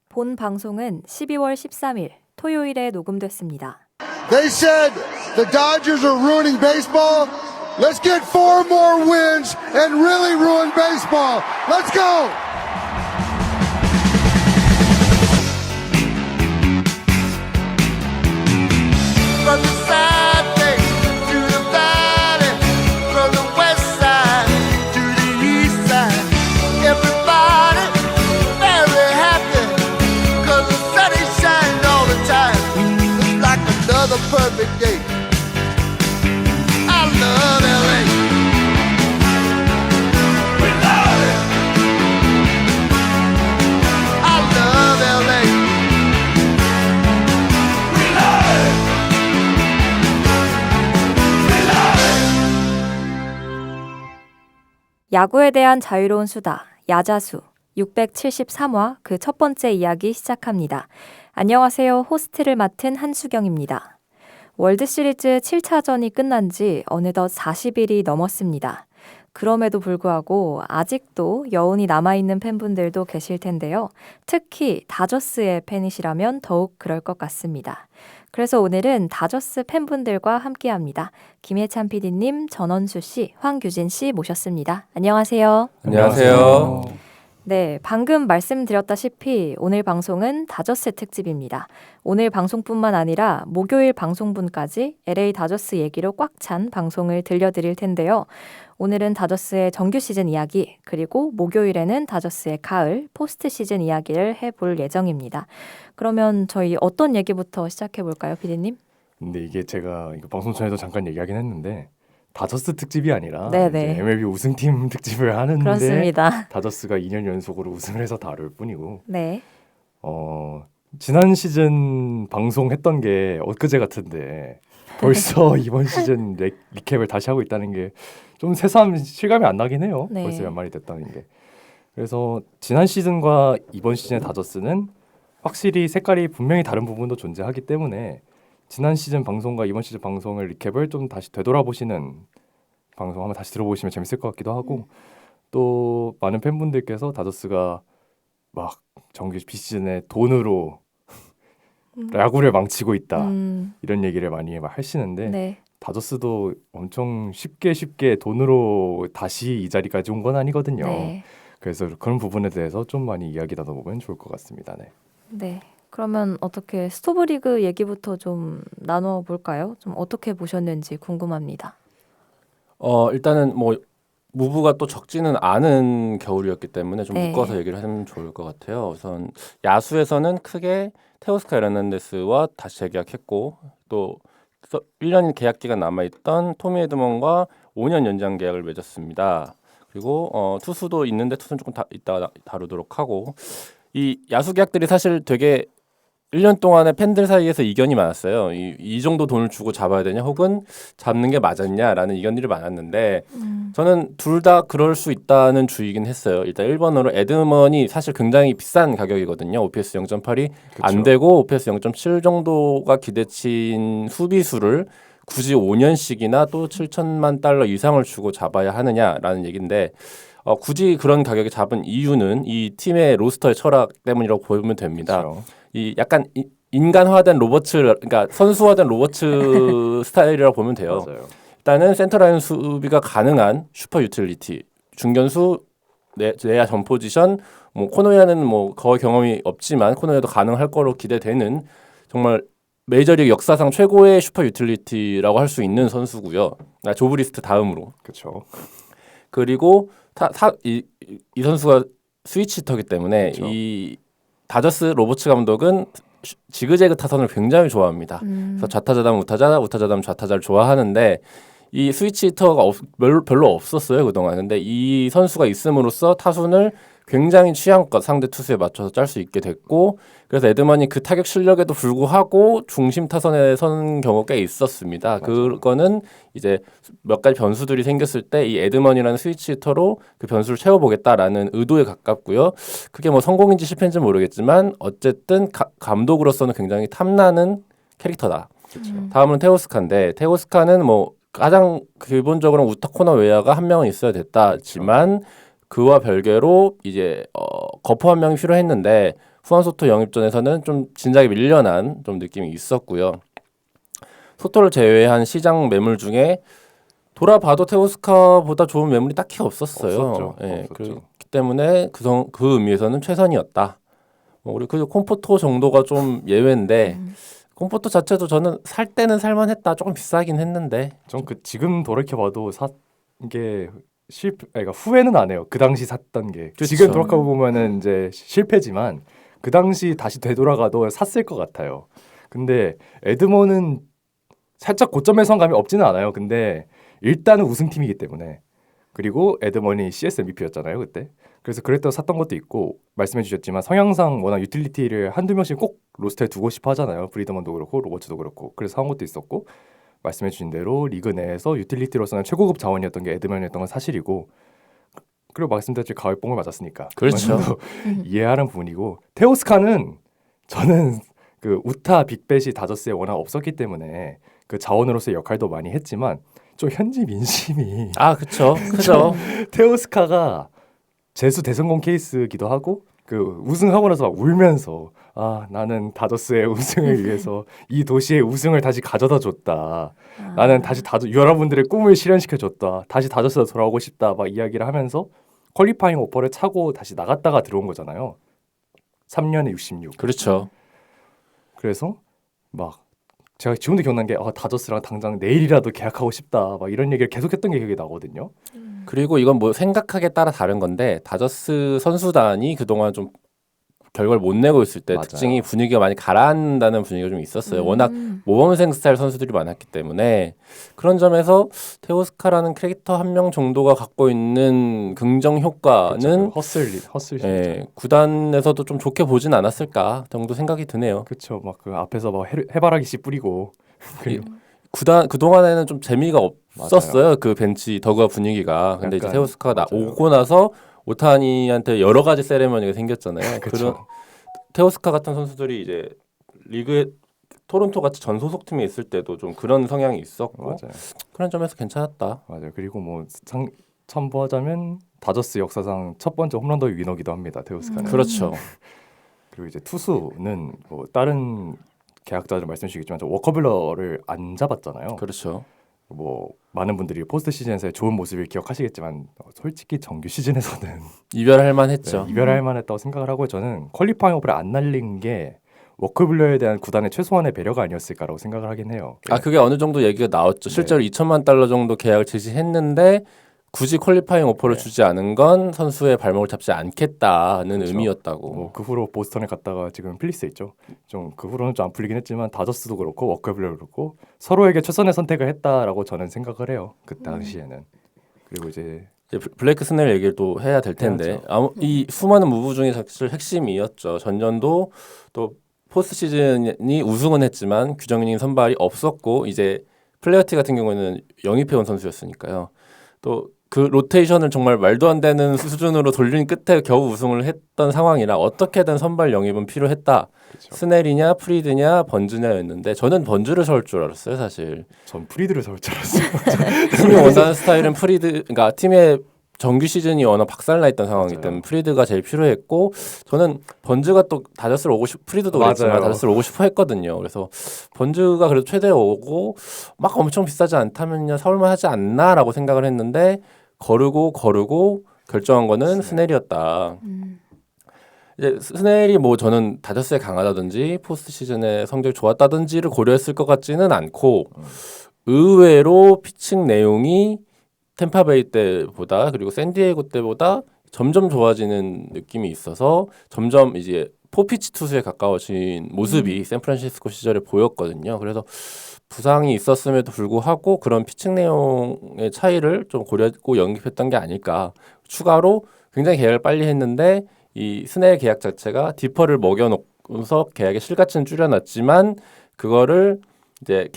본 방송은 12월 13일 토요일에 녹음됐습니다. They said the Dodgers are ruining baseball. Let's get 4 more wins and really ruin baseball. Let's go! From the side bay to the valley, from the west side to the east side, everybody very happy, 'cause the sun is shining all the time. It's like another perfect day. I love LA. We love it. I love LA. We love it. 야구에 대한 자유로운 수다, 야자수 673화 그 첫 번째 이야기 시작합니다. 안녕하세요. 호스트를 맡은 한수경입니다. 월드시리즈 7차전이 끝난 지 어느덧 40일이 넘었습니다. 그럼에도 불구하고 아직도 여운이 남아있는 팬분들도 계실 텐데요. 특히 다저스의 팬이시라면 더욱 그럴 것 같습니다. 그래서 오늘은 다저스 팬분들과 함께합니다. 김혜찬 PD님, 전원수 씨, 황규진 씨 모셨습니다. 안녕하세요. 안녕하세요. 네, 방금 말씀드렸다시피 오늘 방송은 다저스 특집입니다. 오늘 방송뿐만 아니라 목요일 방송분까지 LA 다저스 얘기로 꽉 찬 방송을 들려드릴 텐데요. 오늘은 다저스의 정규 시즌 이야기, 그리고 목요일에는 다저스의 가을, 포스트 시즌 이야기를 해볼 예정입니다. 그러면 저희 어떤 얘기부터 시작해볼까요, 피디님? 근데 이게 제가 이거 방송 전에도 잠깐 얘기하긴 했는데 다저스 특집이 아니라 네네. 이제 MLB 우승팀 특집을 하는데 그렇습니다. 다저스가 2년 연속으로 우승을 해서 다룰 뿐이고 네. 지난 시즌 방송했던 게 엊그제 같은데 벌써 이번 시즌 리캡을 다시 하고 있다는 게 좀 새삼 실감이 안 나긴 해요. 네. 벌써 연말이 됐다는 게. 그래서 지난 시즌과 이번 시즌의 다저스는 확실히 색깔이 분명히 다른 부분도 존재하기 때문에 지난 시즌 방송과 이번 시즌 방송을 리캡을 좀 다시 되돌아보시는 방송 한번 다시 들어보시면 재밌을 것 같기도 하고 또 많은 팬분들께서 다저스가 막 정규 비시즌에 돈으로 야구를 망치고 있다 이런 얘기를 많이 하시는데 네. 다저스도 엄청 쉽게 돈으로 다시 이 자리까지 온 건 아니거든요. 네. 그래서 그런 부분에 대해서 좀 많이 이야기 나눠보면 좋을 것 같습니다. 네. 네. 그러면 어떻게 스토브리그 얘기부터 좀 나눠볼까요? 좀 어떻게 보셨는지 궁금합니다. 일단은 뭐 무브가 또 적지는 않은 겨울이었기 때문에 좀 네. 묶어서 얘기를 하면 좋을 것 같아요. 우선 야수에서는 크게 테오스카 에르난데스와 다시 재계약했고 또 1년 계약 기간 남아있던 토미 에드먼과 5년 연장 계약을 맺었습니다. 그리고 투수도 있는데 투수는 조금 이따가 다루도록 하고 이 야수 계약들이 사실 되게 1년 동안에 팬들 사이에서 이견이 많았어요. 이 정도 돈을 주고 잡아야 되냐 혹은 잡는 게 맞았냐라는 이견들이 많았는데 저는 둘 다 그럴 수 있다는 주의긴 했어요. 일단 1번으로 에드먼이 사실 굉장히 비싼 가격이거든요. OPS 0.8이 안 되고 OPS 0.7 정도가 기대치인 수비수를 굳이 5년씩이나 또 7천만 달러 이상을 주고 잡아야 하느냐라는 얘기인데 굳이 그런 가격에 잡은 이유는 이 팀의 로스터의 철학 때문이라고 보면 됩니다. 그렇죠. 이 약간 인간화된 로버츠, 그러니까 선수화된 로버츠 스타일이라고 보면 돼요. 맞아요. 일단은 센터라인 수비가 가능한 슈퍼 유틸리티, 중견수, 내야 전 포지션, 뭐 코너야는 뭐 거의 경험이 없지만 코너야도 가능할 거로 기대되는 정말 메이저리그 역사상 최고의 슈퍼 유틸리티라고 할 수 있는 선수고요. 조브리스트 다음으로. 그렇죠. 그리고 이 선수가 스위치 히터기 때문에 그쵸. 이 다저스 로버츠 감독은 지그재그 타선을 굉장히 좋아합니다. 그래서 좌타자담 우타자, 우타자담 좌타자를 좋아하는데 이 스위치 히터가 별로 없었어요 그동안. 근데 이 선수가 있음으로써 타순을 굉장히 취향껏 상대 투수에 맞춰서 짤 수 있게 됐고 그래서 에드먼이 그 타격 실력에도 불구하고 중심 타선에 선 경우가 꽤 있었습니다. 그거는 이제 몇 가지 변수들이 생겼을 때 이 에드먼이라는 스위치 히터로 그 변수를 채워보겠다라는 의도에 가깝고요. 그게 뭐 성공인지 실패인지 모르겠지만 어쨌든 감독으로서는 굉장히 탐나는 캐릭터다. 다음은 테오스카인데 테오스카는 뭐 가장 기본적으로 우타 코너 외야가 한 명은 있어야 됐다지만 그와 별개로 이제 거포 한 명이 필요했는데 후안 소토 영입전에서는 좀 진작에 밀려난 좀 느낌이 있었고요. 소토를 제외한 시장 매물 중에 돌아봐도 테오스카보다 좋은 매물이 딱히 없었어요. 없었죠. 예, 없었죠. 그렇기 때문에 그 의미에서는 최선이었다. 우리 그 콤포토 정도가 좀 예외인데 콤포토 자체도 저는 살 때는 살만했다. 조금 비싸긴 했는데 전 그 지금 돌이켜봐도 산 게 실패, 그러니까 후회는 안 해요. 그 당시 샀던 게. 그쵸. 지금 돌아가 보면은 이제 실패지만 그 당시 다시 되돌아가도 샀을 것 같아요. 근데 에드먼은 살짝 고점에 선 감이 없지는 않아요. 근데 일단은 우승팀이기 때문에 그리고 에드먼이 CS MVP였잖아요 그때. 그래서 그랬다고 샀던 것도 있고 말씀해 주셨지만 성향상 워낙 유틸리티를 한두 명씩 꼭 로스터에 두고 싶어 하잖아요. 브리드먼도 그렇고 로버츠도 그렇고. 그래서 산 것도 있었고 말씀해 주신 대로 리그 내에서 유틸리티로서는 최고급 자원이었던 게 에드먼이었던 건 사실이고 그리고 말씀드렸죠. 가을 뽕을 맞았으니까. 그렇죠. 그거는 이해하는 부분이고 테오스카는 저는 그 우타 빅벳이 다저스에 워낙 없었기 때문에 그 자원으로서의 역할도 많이 했지만 좀 현지 민심이 그쵸. 그죠. 테오스카가 재수 대성공 케이스기도 하고 그 우승하고 나서 막 울면서 나는 다저스의 우승을 위해서 이 도시의 우승을 다시 가져다 줬다. 나는 다시 여러분들의 꿈을 실현시켜 줬다. 다시 다저스로 돌아오고 싶다. 막 이야기를 하면서 퀄리파잉 오퍼를 차고 다시 나갔다가 들어온 거잖아요. 3년에 66. 그렇죠. 그래서 막 제가 지금도 기억난 게 다저스랑 당장 내일이라도 계약하고 싶다. 막 이런 얘기를 계속했던 게 기억이 나거든요. 그리고 이건 뭐 생각하기에 따라 다른 건데 다저스 선수단이 그동안 좀 결과를 못 내고 있을 때 맞아요. 특징이 분위기가 많이 가라앉는다는 분위기가 좀 있었어요. 워낙 모범생 스타일 선수들이 많았기 때문에 그런 점에서 테오스카라는 캐릭터 한 명 정도가 갖고 있는 긍정 효과는 허슬 예, 구단에서도 좀 좋게 보진 않았을까 정도 생각이 드네요. 그렇죠. 막 그 앞에서 막 해바라기 씨 뿌리고 그리고 구단 그동안에는 좀 재미가 없었어요. 그 벤치 더그아 분위기가. 근데 이제 약간, 테오스카가 맞아요. 오고 나서 오타니한테 여러 가지 세레머니가 생겼잖아요. 그쵸. 그런 테오스카 같은 선수들이 이제 리그에 토론토 같이 전 소속팀에 있을 때도 좀 그런 성향이 있었고 맞아요. 그런 점에서 괜찮았다. 맞아요. 그리고 뭐 첨부하자면 다저스 역사상 첫 번째 홈런더 위너기도 합니다. 테오스카는. 그렇죠. 그리고 이제 투수는 뭐 다른 계약자들 말씀해 주시겠지만 저 워커블러를 안 잡았잖아요. 그렇죠. 뭐 많은 분들이 포스트 시즌에서의 좋은 모습을 기억하시겠지만 솔직히 정규 시즌에서는 이별할 만했죠. 이별할 만했다고 생각을 하고 저는 퀄리파잉 오프를 안 날린 게 워커블러에 대한 구단의 최소한의 배려가 아니었을까라고 생각을 하긴 해요. 그게 어느 정도 얘기가 나왔죠. 실제로 $2,000만 정도 계약을 제시했는데 굳이 퀄리파잉 오퍼를 주지 않은 건 선수의 발목을 잡지 않겠다는 그렇죠. 의미였다고. 뭐 그 후로 보스턴에 갔다가 지금 필리스에 있죠. 좀 그 후로는 좀 안 풀리긴 했지만 다저스도 그렇고 워커블러도 그렇고 서로에게 최선의 선택을 했다라고 저는 생각을 해요. 그 당시에는. 그리고 이제 블레이크 스넬 얘기를 또 해야 될 텐데 이 수많은 무브 중에 사실 핵심이었죠. 전년도 또 포스트 시즌이 우승은 했지만 규정인 선발이 없었고 이제 플레어티 같은 경우에는 영입해온 선수였으니까요. 또 그 로테이션을 정말 말도 안 되는 수준으로 돌린 끝에 겨우 우승을 했던 상황이라 어떻게든 선발 영입은 필요했다. 그렇죠. 스넬이냐 프리드냐 번즈냐였는데 저는 번즈를 세울 줄 알았어요 사실. 전 프리드를 세울 줄 알았어요. 팀이 원하는 스타일은 프리드, 그러니까 팀의 정규 시즌이 워낙 박살나 있던 상황이기 맞아요. 때문에 프리드가 제일 프리드가 저는 번즈가 또 다저스를 오고 프리드도 그랬지만 맞아요. 다저스를 오고 싶어 했거든요. 그래서 번즈가 그래도 최대에 오고 막 엄청 비싸지 않다면야 사올만 하지 않나라고 생각을 했는데 거르고 결정한 거는 스넬이었다. 이제 스넬이 뭐 저는 다저스에 강하다든지 포스트 시즌에 성적이 좋았다든지를 고려했을 것 같지는 않고 의외로 피칭 내용이 템파베이 때보다 그리고 샌디에이고 때보다 점점 좋아지는 느낌이 있어서 점점 이제 포피치 투수에 가까워진 모습이 샌프란시스코 시절에 보였거든요. 그래서 부상이 있었음에도 불구하고 그런 피칭 내용의 차이를 좀 고려하고 영입했던 게 아닐까. 추가로 굉장히 계약을 빨리 했는데 이 스넬 계약 자체가 디퍼를 먹여놓고서 계약의 실가치는 줄여놨지만 그거를 이제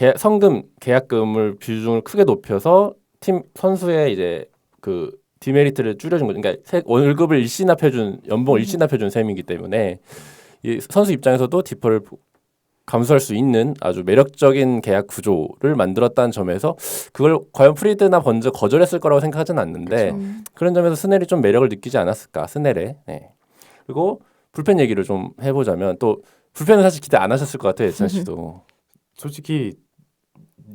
계약금을 비중을 크게 높여서 팀 선수의 이제 그 디메리트를 줄여준 거죠. 그러니까 월급을 일시납해준 연봉을 일시납해준 셈이기 때문에 이 선수 입장에서도 디퍼를 감수할 수 있는 아주 매력적인 계약 구조를 만들었다는 점에서 그걸 과연 프리드나 번즈 거절했을 거라고 생각하진 않는데 그런 점에서 스넬이 좀 매력을 느끼지 않았을까 스넬에. 네. 그리고 불펜 얘기를 좀 해보자면 또 불펜은 사실 기대 안 하셨을 것 같아요, 예찬 씨도. 솔직히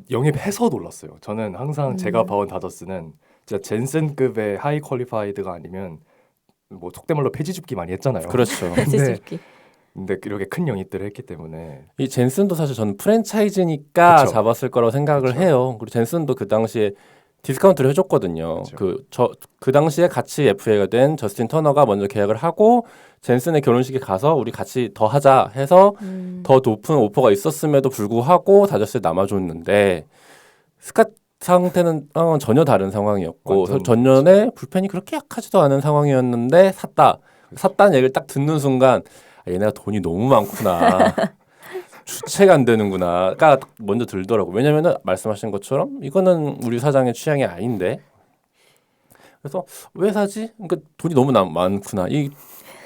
영입해서 놀랐어요. 저는 항상 제가 봐온 다저스는 진짜 젠슨급의 하이 퀄리파이드가 아니면 뭐 속된 말로 폐지 줍기 많이 했잖아요. 그렇죠. 찌질기. 근데 이렇게 큰 영입들을 했기 때문에 이 젠슨도 사실 저는 프랜차이즈니까 그쵸. 잡았을 거라고 생각을 그쵸. 해요. 그리고 젠슨도 그 당시에 디스카운트를 해줬거든요. 그쵸. 그 당시에 같이 FA가 된 저스틴 터너가 먼저 계약을 하고 젠슨의 결혼식에 가서 우리 같이 더 하자 해서 더 높은 오퍼가 있었음에도 불구하고 다저스에 남아줬는데 스캇 상태는 전혀 다른 상황이었고 완전 전년에 불펜이 그렇게 약하지도 않은 상황이었는데 샀다는 얘기를 딱 듣는 순간 아, 얘네가 돈이 너무 많구나. 주체가 안 되는구나가 딱 먼저 들더라고. 왜냐면은 말씀하신 것처럼 이거는 우리 사장의 취향이 아닌데. 그래서 왜 사지? 그러니까 돈이 너무 많구나. 이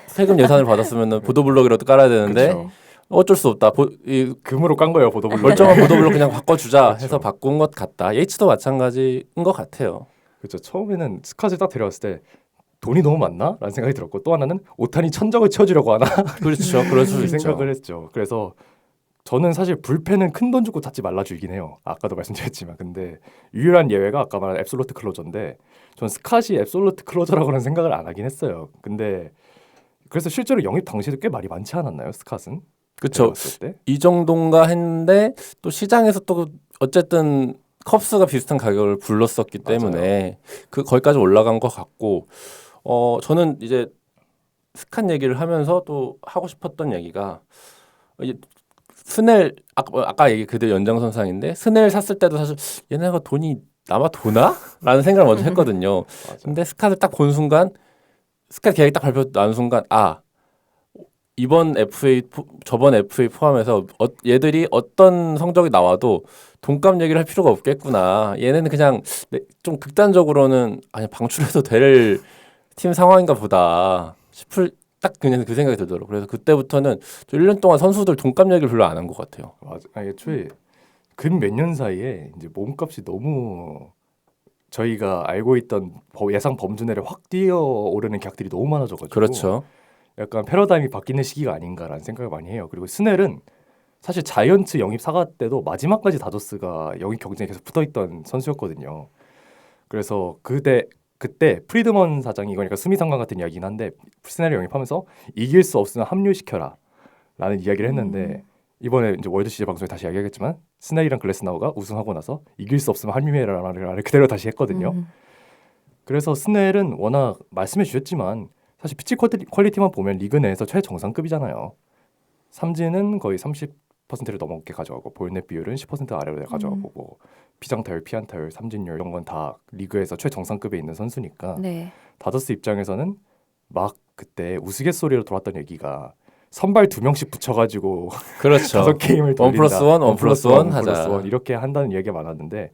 세금 예산을 받았으면은 보도블록이라도 깔아야 되는데 그쵸. 어쩔 수 없다. 이 금으로 깐 거예요 보도블록. 멀쩡한 보도블록 그냥 바꿔주자 그쵸. 해서 바꾼 것 같다. 예치도 마찬가지인 것 같아요. 그렇죠. 처음에는 스캇을 딱 데려왔을 때 돈이 너무 많나? 라는 생각이 들었고 또 하나는 오타니 천적을 치워주려고 하나? 그렇죠. 그럴 수 그 있죠. 생각을 했죠. 그래서 저는 사실 불펜은 큰 돈 주고 찾지 말라 주긴 해요. 아까도 말씀드렸지만 근데 유일한 예외가 아까 말한 앱솔루트 클로저인데 전 스캇이 앱솔루트 클로저라고는 생각을 안 하긴 했어요. 근데 그래서 실제로 영입 당시에도 꽤 말이 많지 않았나요? 스캇은? 그렇죠. 데려왔을 때? 이 정도인가 했는데 또 시장에서 또 어쨌든 컵스가 비슷한 가격을 불렀었기 때문에 그 거기까지 올라간 것 같고 저는 이제 스캇 얘기를 하면서 또 하고 싶었던 얘기가 이제 스넬 아까 얘기 그대로 연장선상인데 스넬 샀을 때도 사실 얘네가 돈이 남아 도나? 라는 생각을 먼저 했거든요. 맞아. 근데 스캇을 딱 본 순간 스캇 계약이 딱 발표 나는 순간 이번 FA 저번 FA 포함해서 얘들이 어떤 성적이 나와도 돈값 얘기를 할 필요가 없겠구나. 얘네는 그냥 좀 극단적으로는 아니 방출해도 될 팀 상황인가 보다 싶을 딱 그냥 그 생각이 들더라고요. 그래서 그때부터는 저 1년 동안 선수들 돈값 얘기를 별로 안 한 것 같아요. 맞아. 애초에 근 몇 년 사이에 이제 몸값이 너무 저희가 알고 있던 예상 범주 내를 확 뛰어오르는 계약들이 너무 많아져가지고 그렇죠. 약간 패러다임이 바뀌는 시기가 아닌가라는 생각을 많이 해요. 그리고 스넬은 사실 자이언츠 영입 사과 때도 마지막까지 다저스가 영입 경쟁에 계속 붙어있던 선수였거든요. 그래서 그때 프리드먼 사장이 이거니까 수미상관 같은 이야기긴 한데 스넬을 영입하면서 이길 수 없으면 합류시켜라 라는 이야기를 했는데 이번에 이제 월드시리즈 방송에 다시 이야기하겠지만 스넬이랑 글래스나우가 우승하고 나서 이길 수 없으면 합류해라라는 말을 그대로 다시 했거든요. 그래서 스넬은 워낙 말씀해 주셨지만 사실 피치 퀄리티만 보면 리그 내에서 최정상급이잖아요. 삼진은 거의 30%를 넘게 가져가고 볼넷 비율은 10% 아래로 가져가고 뭐 피장타율, 피안타율, 삼진율 이런 건 다 리그에서 최정상급에 있는 선수니까 네. 다저스 입장에서는 막 그때 우스갯소리로 돌았던 얘기가 선발 2명씩 붙여가지고 그렇죠. 5게임을 돌린다. 1+1, 1+1 하자. 1+1 이렇게 한다는 얘기가 많았는데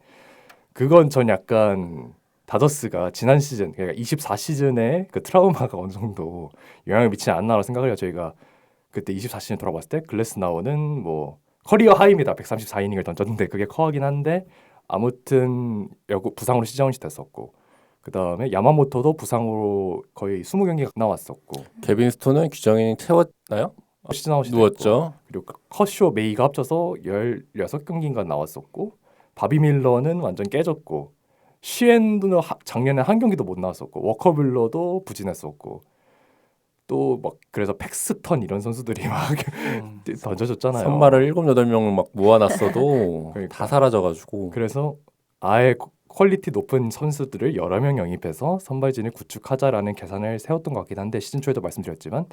그건 전 약간 다저스가 지난 시즌 그러니까 24시즌에 그 트라우마가 어느 정도 영향을 미치지 않나라고 생각을 해요. 저희가 그때 24시즌 돌아봤을 때 글래스나우는 뭐 커리어 하이입니다. 134이닝을 던졌는데 그게 커하긴 한데 아무튼 부상으로 시즌아웃이 됐었고 그 다음에 야마모토도 부상으로 거의 20경기가 나왔었고 개빈 스톤은 규정이 채웠나요? 시즌아웃이 누웠죠. 그리고 컷쇼 메이가 합쳐서 16경기인가 나왔었고 바비 밀러는 완전 깨졌고 시엔도 작년에 한 경기도 못 나왔었고 워커블러도 부진했었고 또 막 그래서 팩스턴 이런 선수들이 막 던져줬잖아요. 선발을 7, 8명을 막 모아놨어도 그러니까. 다 사라져가지고 그래서 아예 퀄리티 높은 선수들을 여러 명 영입해서 선발진을 구축하자라는 계산을 세웠던 것 같긴 한데 시즌 초에도 말씀드렸지만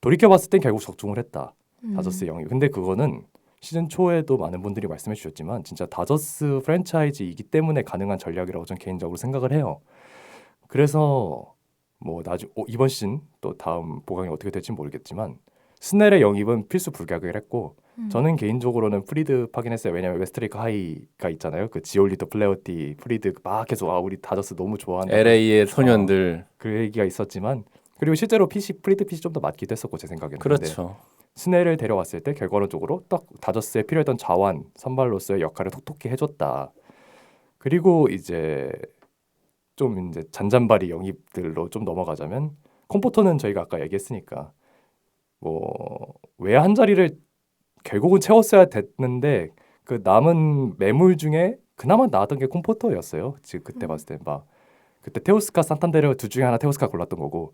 돌이켜봤을 땐 결국 적중을 했다. 다저스 영입. 근데 그거는 시즌 초에도 많은 분들이 말씀해 주셨지만 진짜 다저스 프랜차이즈이기 때문에 가능한 전략이라고 저는 개인적으로 생각을 해요. 그래서 뭐 이번 시즌 또 다음 보강이 어떻게 될지 모르겠지만 스넬의 영입은 필수 불가결을 했고 저는 개인적으로는 프리드 파긴 했어요. 왜냐면 웨스트레이크 하이가 있잖아요. 그 지올리도 플레어티 프리드 막 계속 우리 다저스 너무 좋아한다. LA의 소년들. 그 얘기가 있었지만 그리고 실제로 프리드 핏이 좀 더 맞기도 했었고 제 생각에는. 그렇죠. 스넬을 데려왔을 때 결과론적으로 딱 다저스에 필요했던 자완 선발로서의 역할을 톡톡히 해줬다. 그리고 이제 잔잔바리 영입들로 좀 넘어가자면 콤포터는 저희가 아까 얘기했으니까 뭐 외야 한 자리를 결국은 채웠어야 됐는데 그 남은 매물 중에 그나마 나왔던 게 콤포터였어요. 지금 그때 봤을 때 막 그때 테오스카 산탄데르 둘 중에 하나 테오스카 골랐던 거고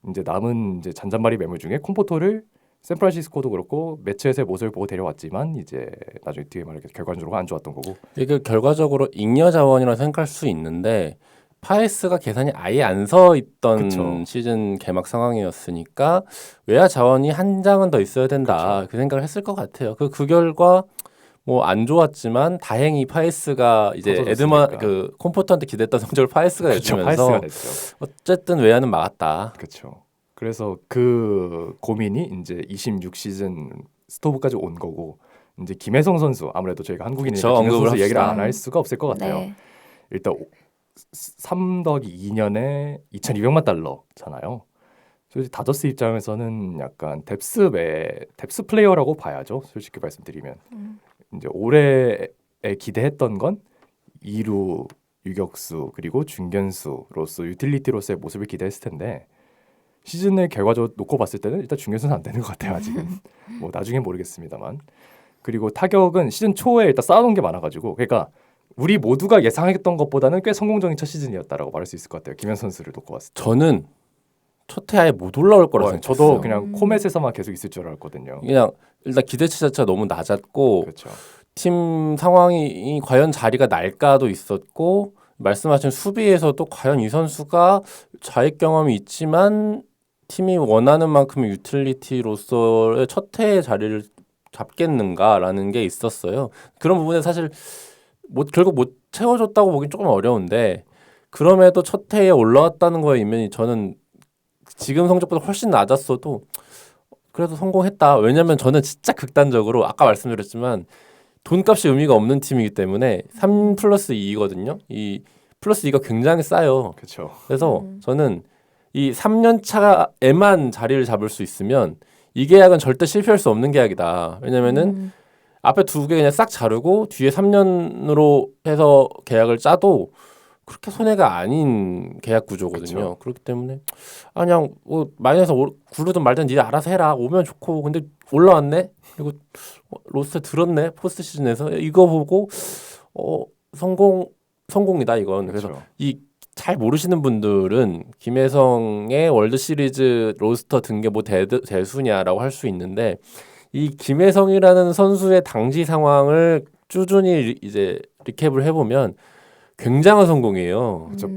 이제 남은 이제 잔잔바리 매물 중에 콤포터를 샌프란시스코도 그렇고 매치에서의 모습을 보고 데려왔지만 이제 나중에 뒤에 말하게 결과적으로 안 좋았던 거고 이게 결과적으로 잉여 자원이라 생각할 수 있는데 파이스가 계산이 아예 안 서 있던 그쵸. 시즌 개막 상황이었으니까 외야 자원이 한 장은 더 있어야 된다 그 생각을 했을 것 같아요. 그 결과 뭐 안 좋았지만 다행히 파이스가 이제 터져줬으니까. 그 콤포터한테 기대했던 성적을 파이스가 그쵸, 내주면서 파이스가 됐죠. 어쨌든 외야는 막았다. 그렇죠. 그래서 그 고민이 이제 26 시즌 스토브까지 온 거고 이제 김혜성 선수 아무래도 저희가 한국인이니까 그쵸, 김혜성 선수 언급을 얘기를 합시다. 안 할 수가 없을 것 같아요. 네. 일단 3+2년에 2,200만 달러잖아요. 솔직히 다저스 입장에서는 약간 뎁스 플레이어라고 봐야죠. 솔직히 말씀드리면 이제 올해에 기대했던 건 2루 유격수 그리고 중견수로서 유틸리티로서의 모습을 기대했을 텐데 시즌의 결과적으로 놓고 봤을 때는 일단 중견수는 안 되는 것 같아요. 아직은 뭐 나중에 모르겠습니다만 그리고 타격은 시즌 초에 일단 쌓아놓은 게 많아가지고 그러니까 우리 모두가 예상했던 것보다는 꽤 성공적인 첫 시즌이었다라고 말할 수 있을 것 같아요. 김현 선수를 놓고 봤을 때. 저는 첫 해 아예 못 올라올 거라고 생각했어요. 저도 그냥 코멧에서만 계속 있을 줄 알았거든요. 그냥 일단 기대치 자체가 너무 낮았고 그렇죠. 팀 상황이 과연 자리가 날까도 있었고 말씀하신 수비에서도 과연 이 선수가 자익 경험이 있지만 팀이 원하는 만큼의 유틸리티로서의 첫 해의 자리를 잡겠는가라는 게 있었어요. 그런 부분에 사실 결국 못 채워줬다고 보긴 조금 어려운데 그럼에도 첫 해에 올라왔다는 거에 이면이 저는 지금 성적보다 훨씬 낮았어도 그래도 성공했다. 왜냐면 저는 진짜 극단적으로 아까 말씀드렸지만 돈값이 의미가 없는 팀이기 때문에 3+2거든요. 이 플러스 2가 굉장히 싸요. 그렇죠. 그래서 저는 이 3년 차에만 자리를 잡을 수 있으면 이 계약은 절대 실패할 수 없는 계약이다. 왜냐면은 앞에 두 개 그냥 싹 자르고 뒤에 3년으로 해서 계약을 짜도 그렇게 손해가 아닌 계약 구조거든요. 그쵸. 그렇기 때문에 그냥 뭐 마이너스 구르든 말든 니네 알아서 해라. 오면 좋고 근데 올라왔네. 그리고 로스터 들었네. 포스트 시즌에서 이거 보고 성공이다 이건. 그래서 그렇죠. 이 잘 모르시는 분들은 김혜성의 월드 시리즈 로스터 등게 뭐 대수냐라고 할 수 있는데 이 김혜성이라는 선수의 당시 상황을 꾸준히 이제 리캡을 해보면 굉장한 성공이에요. 저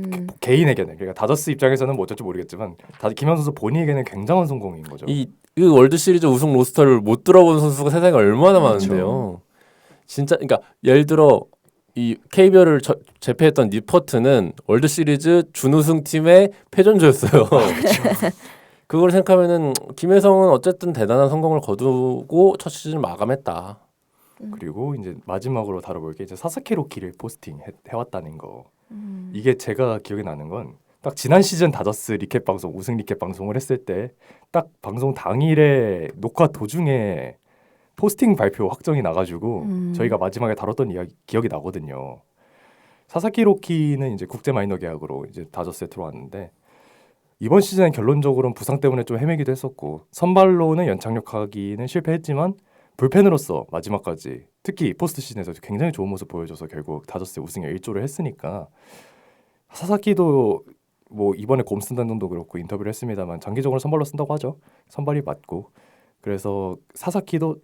개인에게는 그러니까 다저스 입장에서는 뭐 어쩔지 모르겠지만 김현 선수 본인에게는 굉장한 성공인 거죠. 이 월드 시리즈 우승 로스터를 못 들어본 선수가 세상에 얼마나 많은데요. 진짜 그러니까 예를 들어 이 KBO를 제패했던 니퍼트는 월드 시리즈 준우승 팀의 패전조였어요. 그걸 생각하면은 김혜성은 어쨌든 대단한 성공을 거두고 첫 시즌을 마감했다. 그리고 이제 마지막으로 다뤄볼 게 이제 사사키 로키를 포스팅 해왔다는 거. 이게 제가 기억에 나는 건 딱 지난 시즌 다저스 리캡 방송 우승 리캡 방송을 했을 때 딱 방송 당일에 녹화 도중에 포스팅 발표 확정이 나가지고 저희가 마지막에 다뤘던 기억이 나거든요. 사사키 로키는 이제 국제 마이너 계약으로 이제 다저스에 들어왔는데 이번 시즌은 결론적으로는 부상 때문에 좀 헤매기도 했었고 선발로는 연착륙하기는 실패했지만 불펜으로서 마지막까지 특히 포스트 시즌에서 굉장히 좋은 모습 보여줘서 결국 다저스의 우승에 일조를 했으니까 사사키도 뭐 이번에 곰슨단도 그렇고 인터뷰를 했습니다만 장기적으로 선발로 쓴다고 하죠. 선발이 맞고 그래서 사사키도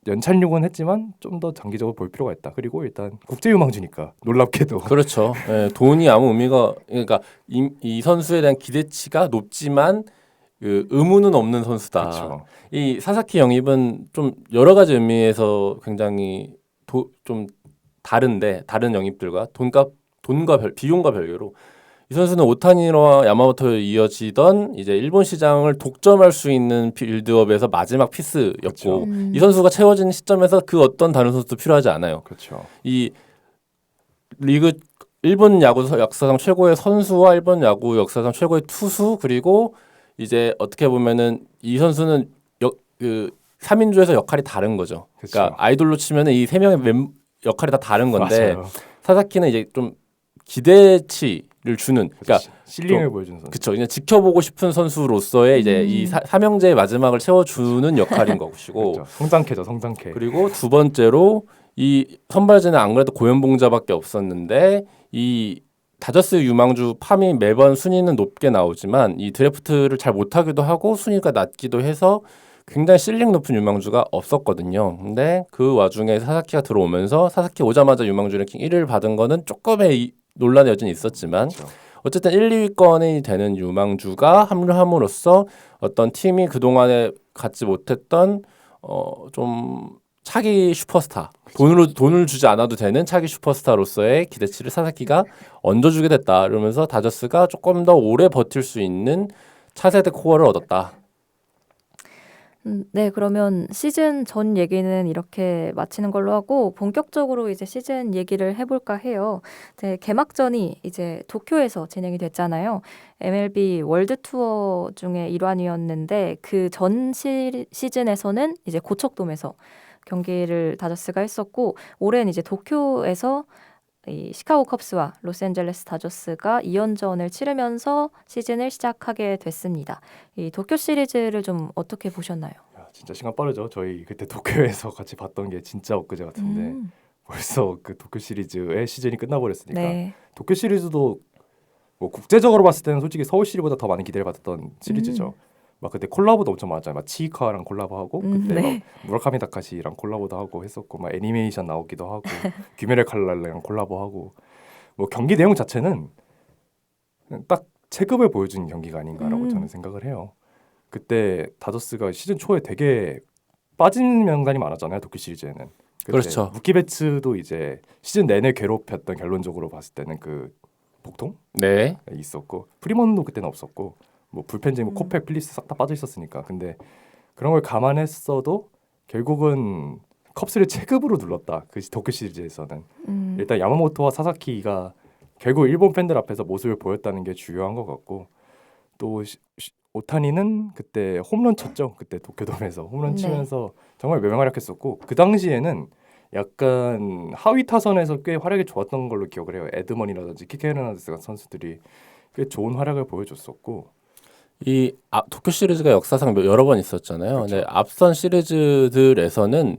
연착륙은 했지만 좀 더 장기적으로 볼 필요가 있다. 그리고 일단 국제 유망주니까 놀랍게도 그렇죠. 예, 돈이 아무 의미가 그러니까 이 선수에 대한 기대치가 높지만 그 의무는 없는 선수다. 그렇죠. 이 사사키 영입은 좀 여러 가지 의미에서 굉장히 좀 다른데 다른 영입들과 비용과 별개로 이 선수는 오타니와 야마모토에 이어지던 이제 일본 시장을 독점할 수 있는 빌드업에서 마지막 피스였고 그렇죠. 이 선수가 채워진 시점에서 그 어떤 다른 선수도 필요하지 않아요. 그렇죠. 이 리그 일본 야구 역사상 최고의 선수와 일본 야구 역사상 최고의 투수 그리고 이제 어떻게 보면은 이 선수는 그 3인조에서 역할이 다른 거죠. 그러니까 그쵸. 아이돌로 치면은 이 세 명의 역할이 다 다른 건데 맞아요. 사사키는 이제 좀 기대치 주는 그러니까 실링을 좀- 보여주는 선수. 그쵸. 그냥 지켜보고 싶은 선수로서의 이제 이 삼형제의 마지막을 채워주는 역할인 것이고 그렇죠. 성장캐죠, 성장캐. 그리고 두 번째로 이 선발진은 안 그래도 고연봉자밖에 없었는데 이 다저스 유망주 팜이 매번 순위는 높게 나오지만 이 드래프트를 잘 못하기도 하고 순위가 낮기도 해서 굉장히 실링 높은 유망주가 없었거든요. 근데 그 와중에 사사키가 들어오면서 사사키 오자마자 유망주 랭킹 1위를 받은 거는 조금의 논란이 여전히 있었지만 그렇죠. 어쨌든 1, 2위권이 되는 유망주가 합류함으로써 어떤 팀이 그동안에 갖지 못했던 좀 차기 슈퍼스타 돈을 주지 않아도 되는 차기 슈퍼스타로서의 기대치를 사사키가 얹어주게 됐다. 이러면서 다저스가 조금 더 오래 버틸 수 있는 차세대 코어를 얻었다. 네, 그러면 시즌 전 얘기는 이렇게 마치는 걸로 하고 본격적으로 이제 시즌 얘기를 해볼까 해요. 이제 개막전이 이제 도쿄에서 진행이 됐잖아요. MLB 월드 투어 중에 일환이었는데 그 전 시즌에서는 이제 고척돔에서 경기를 다저스가 했었고 올해는 이제 도쿄에서 이 시카고 컵스와 로스앤젤레스 다저스가 2연전을 치르면서 시즌을 시작하게 됐습니다. 이 도쿄 시리즈를 좀 어떻게 보셨나요? 야, 진짜 시간 빠르죠. 저희 그때 도쿄에서 같이 봤던 게 진짜 엊그제 같은데 벌써 그 도쿄 시리즈의 시즌이 끝나버렸으니까 네. 도쿄 시리즈도 뭐 국제적으로 봤을 때는 솔직히 서울 시리즈보다 더 많은 기대를 받았던 시리즈죠. 막 그때 콜라보도 엄청 많았잖아요. 막 치이카랑 콜라보하고 그때 네. 막 무라카미 다카시랑 콜라보도 하고 했었고 막 애니메이션 나오기도 하고 귀멸의 칼날이랑 콜라보하고 뭐 경기 내용 자체는 그냥 딱 체급을 보여준 경기가 아닌가라고 저는 생각을 해요. 그때 다저스가 시즌 초에 되게 빠진 명단이 많았잖아요. 도쿄 시리즈에는. 그때 그렇죠. 무키 베츠도 이제 시즌 내내 괴롭혔던 결론적으로 봤을 때는 그 복통 네. 있었고 프리먼도 그때는 없었고 뭐 불펜진 뭐 코펙 필리스 싹 다 빠져 있었으니까 근데 그런 걸 감안했어도 결국은 컵스를 체급으로 눌렀다. 그 도쿄 시리즈에서는 일단 야마모토와 사사키가 결국 일본 팬들 앞에서 모습을 보였다는 게 중요한 것 같고 또 오타니는 그때 홈런 쳤죠. 그때 도쿄돔에서 홈런 네. 치면서 정말 맹활약했었고 그 당시에는 약간 하위 타선에서 꽤 활약이 좋았던 걸로 기억을 해요. 에드먼이라든지 키케 헤르나데스 같은 선수들이 꽤 좋은 활약을 보여줬었고 이 도쿄 시리즈가 역사상 여러 번 있었잖아요. 그렇죠. 근데 앞선 시리즈들에서는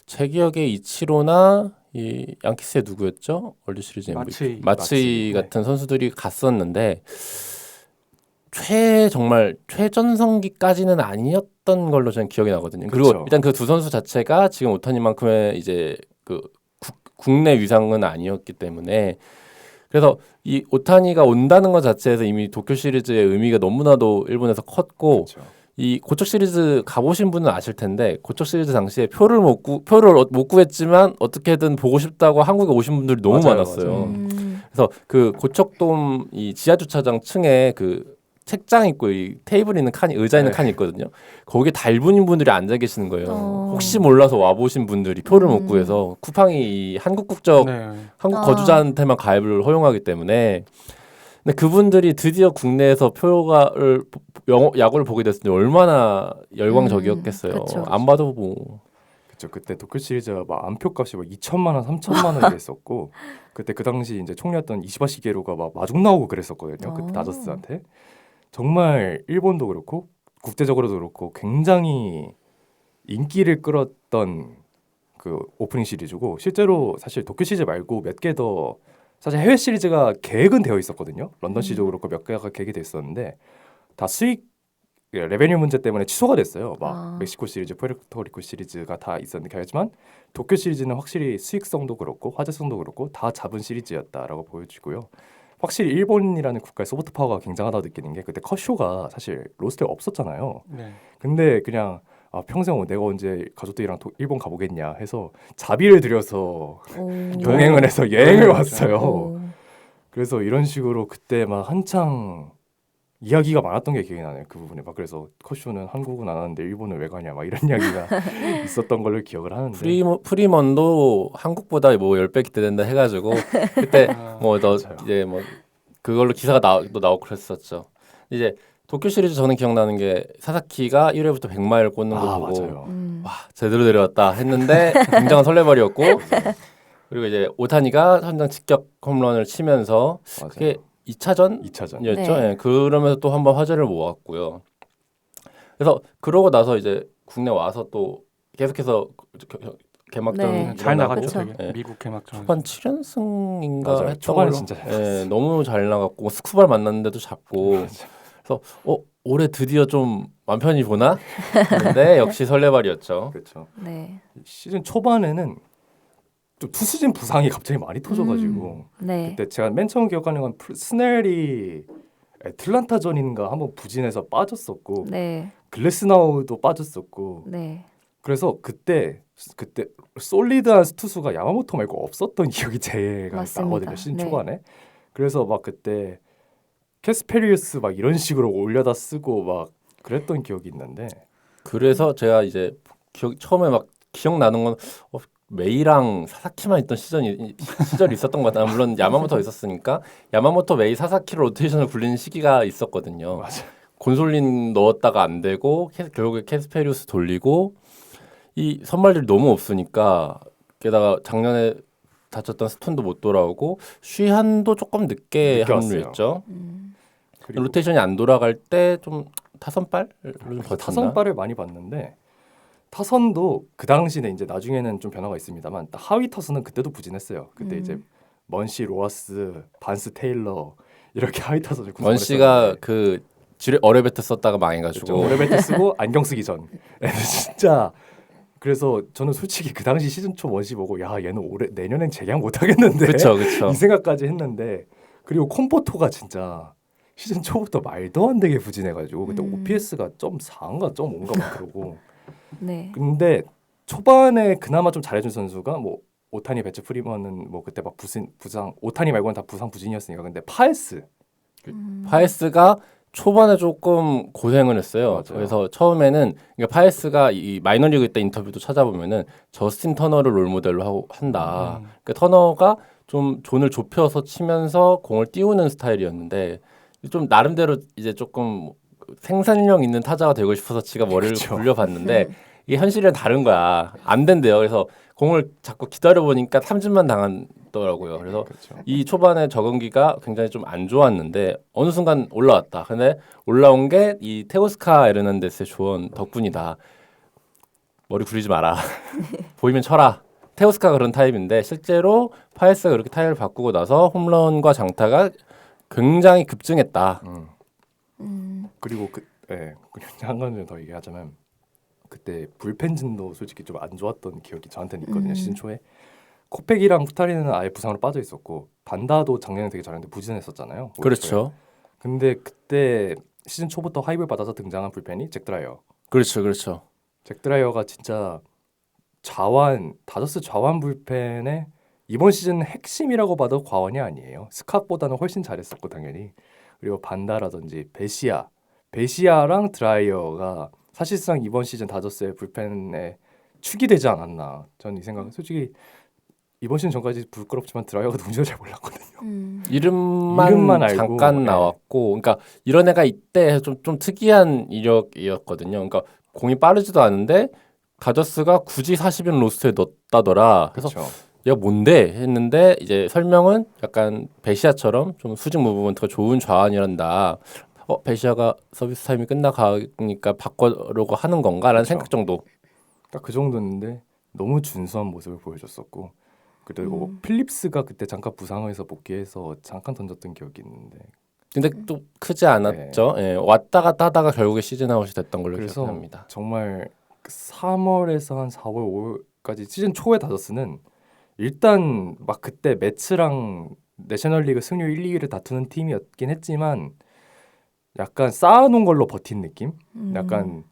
제 기억에 이치로나 이 양키스의 누구였죠? 월드 시리즈 MVP 마치 마치. 같은 선수들이 갔었는데 정말 최전성기까지는 아니었던 걸로 저는 기억이 나거든요. 그리고 그렇죠. 일단 그 두 선수 자체가 지금 오타니만큼의 이제 그 국내 위상은 아니었기 때문에 그래서 이 오타니가 온다는 것 자체에서 이미 도쿄 시리즈의 의미가 너무나도 일본에서 컸고 그렇죠. 이 고척 시리즈 가보신 분은 아실 텐데 고척 시리즈 당시에 표를 못 구했지만 어떻게든 보고 싶다고 한국에 오신 분들이 너무 맞아요, 많았어요. 맞아요. 그래서 그 고척돔 이 지하 주차장 층에 그 책장 있고 이 테이블 있는 칸이 의자 있는 네. 칸이 있거든요. 거기에 달분인 분들이 앉아 계시는 거예요. 어. 혹시 몰라서 와 보신 분들이 표를 못 구해서 쿠팡이 이 한국 국적 한국 아. 거주자한테만 가입을 허용하기 때문에 근데 그분들이 드디어 국내에서 야구를 보게 됐으니 얼마나 열광적이었겠어요. 그쵸. 안 봐도 뭐 그렇죠. 그때 도쿄 시리즈가 막 안표값이 막 2천만 원, 3천만 원 이랬었고 그때 그 당시 이제 총리였던 이시바 시게루가 막 마중 나오고 그랬었거든요. 그때 다저스한테 정말 일본도 그렇고 국제적으로도 그렇고 굉장히 인기를 끌었던 그 오프닝 시리즈고 실제로 사실 도쿄 시리즈 말고 몇 개 더 사실 해외 시리즈가 계획은 되어 있었거든요. 런던 시리즈도 그렇고 몇 개가 계획이 돼 있었는데 다 수익 레베뉴 문제 때문에 취소가 됐어요. 막 멕시코 시리즈, 푸에르토리코 시리즈가 다 있었는데 하지만 도쿄 시리즈는 확실히 수익성도 그렇고 화제성도 그렇고 다 잡은 시리즈였다라고 보여지고요. 확실히 일본이라는 국가의 소프트 파워가 굉장하다고 느끼는 게 그때 컷쇼가 사실 로스트에 없었잖아요. 근데 그냥 평생 내가 언제 가족들이랑 일본 가보겠냐 해서 자비를 들여서 병행을 해서 여행을 왔어요. 그래서 이런 식으로 그때 막 한창 이야기가 많았던 게 기억이 나네요. 그 부분에 막 그래서 컷쇼는 한국은 안 하는데 일본은 왜 가냐 막 이런 이야기가 있었던 걸로 기억을 하는데 프리먼도 한국보다 뭐 10배 기대된다 해가지고 그때 뭐 너 맞아요. 이제 뭐 그걸로 기사가 나오고 그랬었죠. 이제 도쿄 시리즈 저는 기억나는 게 사사키가 1회부터 100마일을 꽂는 거 보고 맞아요. 와 제대로 내려왔다 했는데 굉장한 설레발이었고 그리고 이제 오타니가 현장 직격 홈런을 치면서 맞아요. 그게 2차전이었죠. 2차전. 네. 예, 그러면서 또 한번 화제를 모았고요. 그래서 그러고 나서 이제 국내 와서 또 계속해서 개막전 네. 잘 나갔죠. 그쵸. 되게. 예. 미국 개막전. 초반 7연승인가 맞아요. 했던 초반에 걸로. 진짜 잘 예, 너무 잘 나갔고 스쿠바를 만났는데도 잡고 그래서 올해 드디어 좀 맘 편히 보나? 근데 역시 설레발이었죠. 그렇죠. 네. 시즌 초반에는 좀 투수진 부상이 갑자기 많이 터져가지고 네. 그때 제가 맨 처음 기억하는 건 스넬이 애틀란타전인가 한번 부진해서 빠졌었고 네. 글래스나우도 빠졌었고 네. 그래서 그때 솔리드한 투수가 야마모토 말고 없었던 기억이 제가 맞습니다. 나거든요. 시즌 네. 초반에. 그래서 막 그때 캐스페리우스 막 이런 식으로 올려다 쓰고 막 그랬던 기억이 있는데 그래서 제가 이제 처음에 막 기억나는 건 메이랑 사사키만 있던 시절이 있었던 것 같아요. 물론 야마모토가 있었으니까 야마모토, 메이, 사사키로 로테이션을 굴리는 시기가 있었거든요. 맞아. 곤솔린 넣었다가 안 되고 결국에 캐스페리우스 돌리고 이 선발들이 너무 없으니까 게다가 작년에 다쳤던 스톤도 못 돌아오고 쉬한도 조금 늦게 늦게 왔어요. 합류했죠. 그리고 로테이션이 안 돌아갈 때 좀 타선발을 좀 버텼나? 타선발을 많이 봤는데 타선도 그 당시에 이제 나중에는 좀 변화가 있습니다만 하위 타선은 그때도 부진했어요. 그때 이제 먼시 로하스, 반스 테일러 이렇게 하위 타선을 구성을 원씨가 했었는데 그 어레베트 썼다가 망해가지고 그렇죠. 오레베트 쓰고 안경 쓰기 전 진짜 그래서 저는 솔직히 그 당시 시즌 초 원시 보고 야 얘는 내년엔 재량 못 하겠는데 그렇죠. 이 생각까지 했는데 그리고 콤포토가 진짜 시즌 초부터 말도 안 되게 부진해가지고 그때 OPS가 점 4인가 점 5인가 막 그러고 네. 근데 초반에 그나마 좀 잘해준 선수가 뭐 오타니 배츠 프리먼은 뭐 그때 막 부상 오타니 말고는 다 부상 부진이었으니까 근데 파에스 파에스가 초반에 조금 고생을 했어요. 맞아요. 그래서 처음에는 그러니까 파에스가 이 마이너리그 때 인터뷰도 찾아보면은 저스틴 터너를 롤모델로 한다. 그러니까 터너가 좀 존을 좁혀서 치면서 공을 띄우는 스타일이었는데 좀 나름대로 이제 조금 생산력 있는 타자가 되고 싶어서 지가 머리를 그쵸. 굴려봤는데 이게 현실이랑 다른 거야. 안 된대요. 그래서 공을 자꾸 기다려 보니까 삼진만 당하더라고요. 그래서 그렇죠. 이 초반에 적응기가 굉장히 좀 안 좋았는데 어느 순간 올라왔다. 근데 올라온 게 이 테오스카 에르난데스의 조언 덕분이다. 머리 굴리지 마라. 보이면 쳐라. 테오스카가 그런 타입인데 실제로 파에스가 그렇게 타입을 바꾸고 나서 홈런과 장타가 굉장히 급증했다. 그리고 한 가지 더 얘기하자면 그때 불펜진도 솔직히 좀 안 좋았던 기억이 저한테는 있거든요. 시즌 초에 코펙이랑 후타리는 아예 부상으로 빠져 있었고 반다도 작년에 되게 잘했는데 부진했었잖아요. 그렇죠. 근데 그때 시즌 초부터 하이브를 받아서 등장한 불펜이 잭 드라이어. 그렇죠. 그렇죠. 잭 드라이어가 진짜 다저스 좌완 불펜의 이번 시즌 핵심이라고 봐도 과언이 아니에요. 스캇보다는 훨씬 잘했었고 당연히. 그리고 반다라든지 베시아랑 드라이어가 사실상 이번 시즌 다저스의 불펜에 축이 되지 않았나. 저는 이 생각은 솔직히 이번 시즌 전까지 부끄럽지만 드라이어가 누군지 잘 몰랐거든요. 이름만 알고, 잠깐 네. 나왔고, 그러니까 이런 애가 이때 좀 특이한 이력이었거든요. 그러니까 공이 빠르지도 않은데 다저스가 굳이 40인 로스트에 넣었다더라. 그래서 그렇죠. 얘가 뭔데 했는데 이제 설명은 약간 베시아처럼 좀 수직 무브먼트가 좋은 좌완이란다. 베시아가 서비스 타임이 끝나가니까 바꿔려고 하는 건가라는 그렇죠. 생각 정도. 딱 그 정도였는데 너무 준수한 모습을 보여줬었고 그리고 필립스가 그때 잠깐 부상해서 복귀해서 잠깐 던졌던 기억이 있는데 근데 또 크지 않았죠. 예, 왔다 갔다 하다가 결국에 시즌 아웃이 됐던 걸로 그래서 기억합니다. 정말 3월에서 한 4월, 5월까지 시즌 초에 다저스는 일단 막 그때 매츠랑 내셔널리그 승률 1, 2위를 다투는 팀이었긴 했지만 약간 쌓아놓은 걸로 버틴 느낌? 약간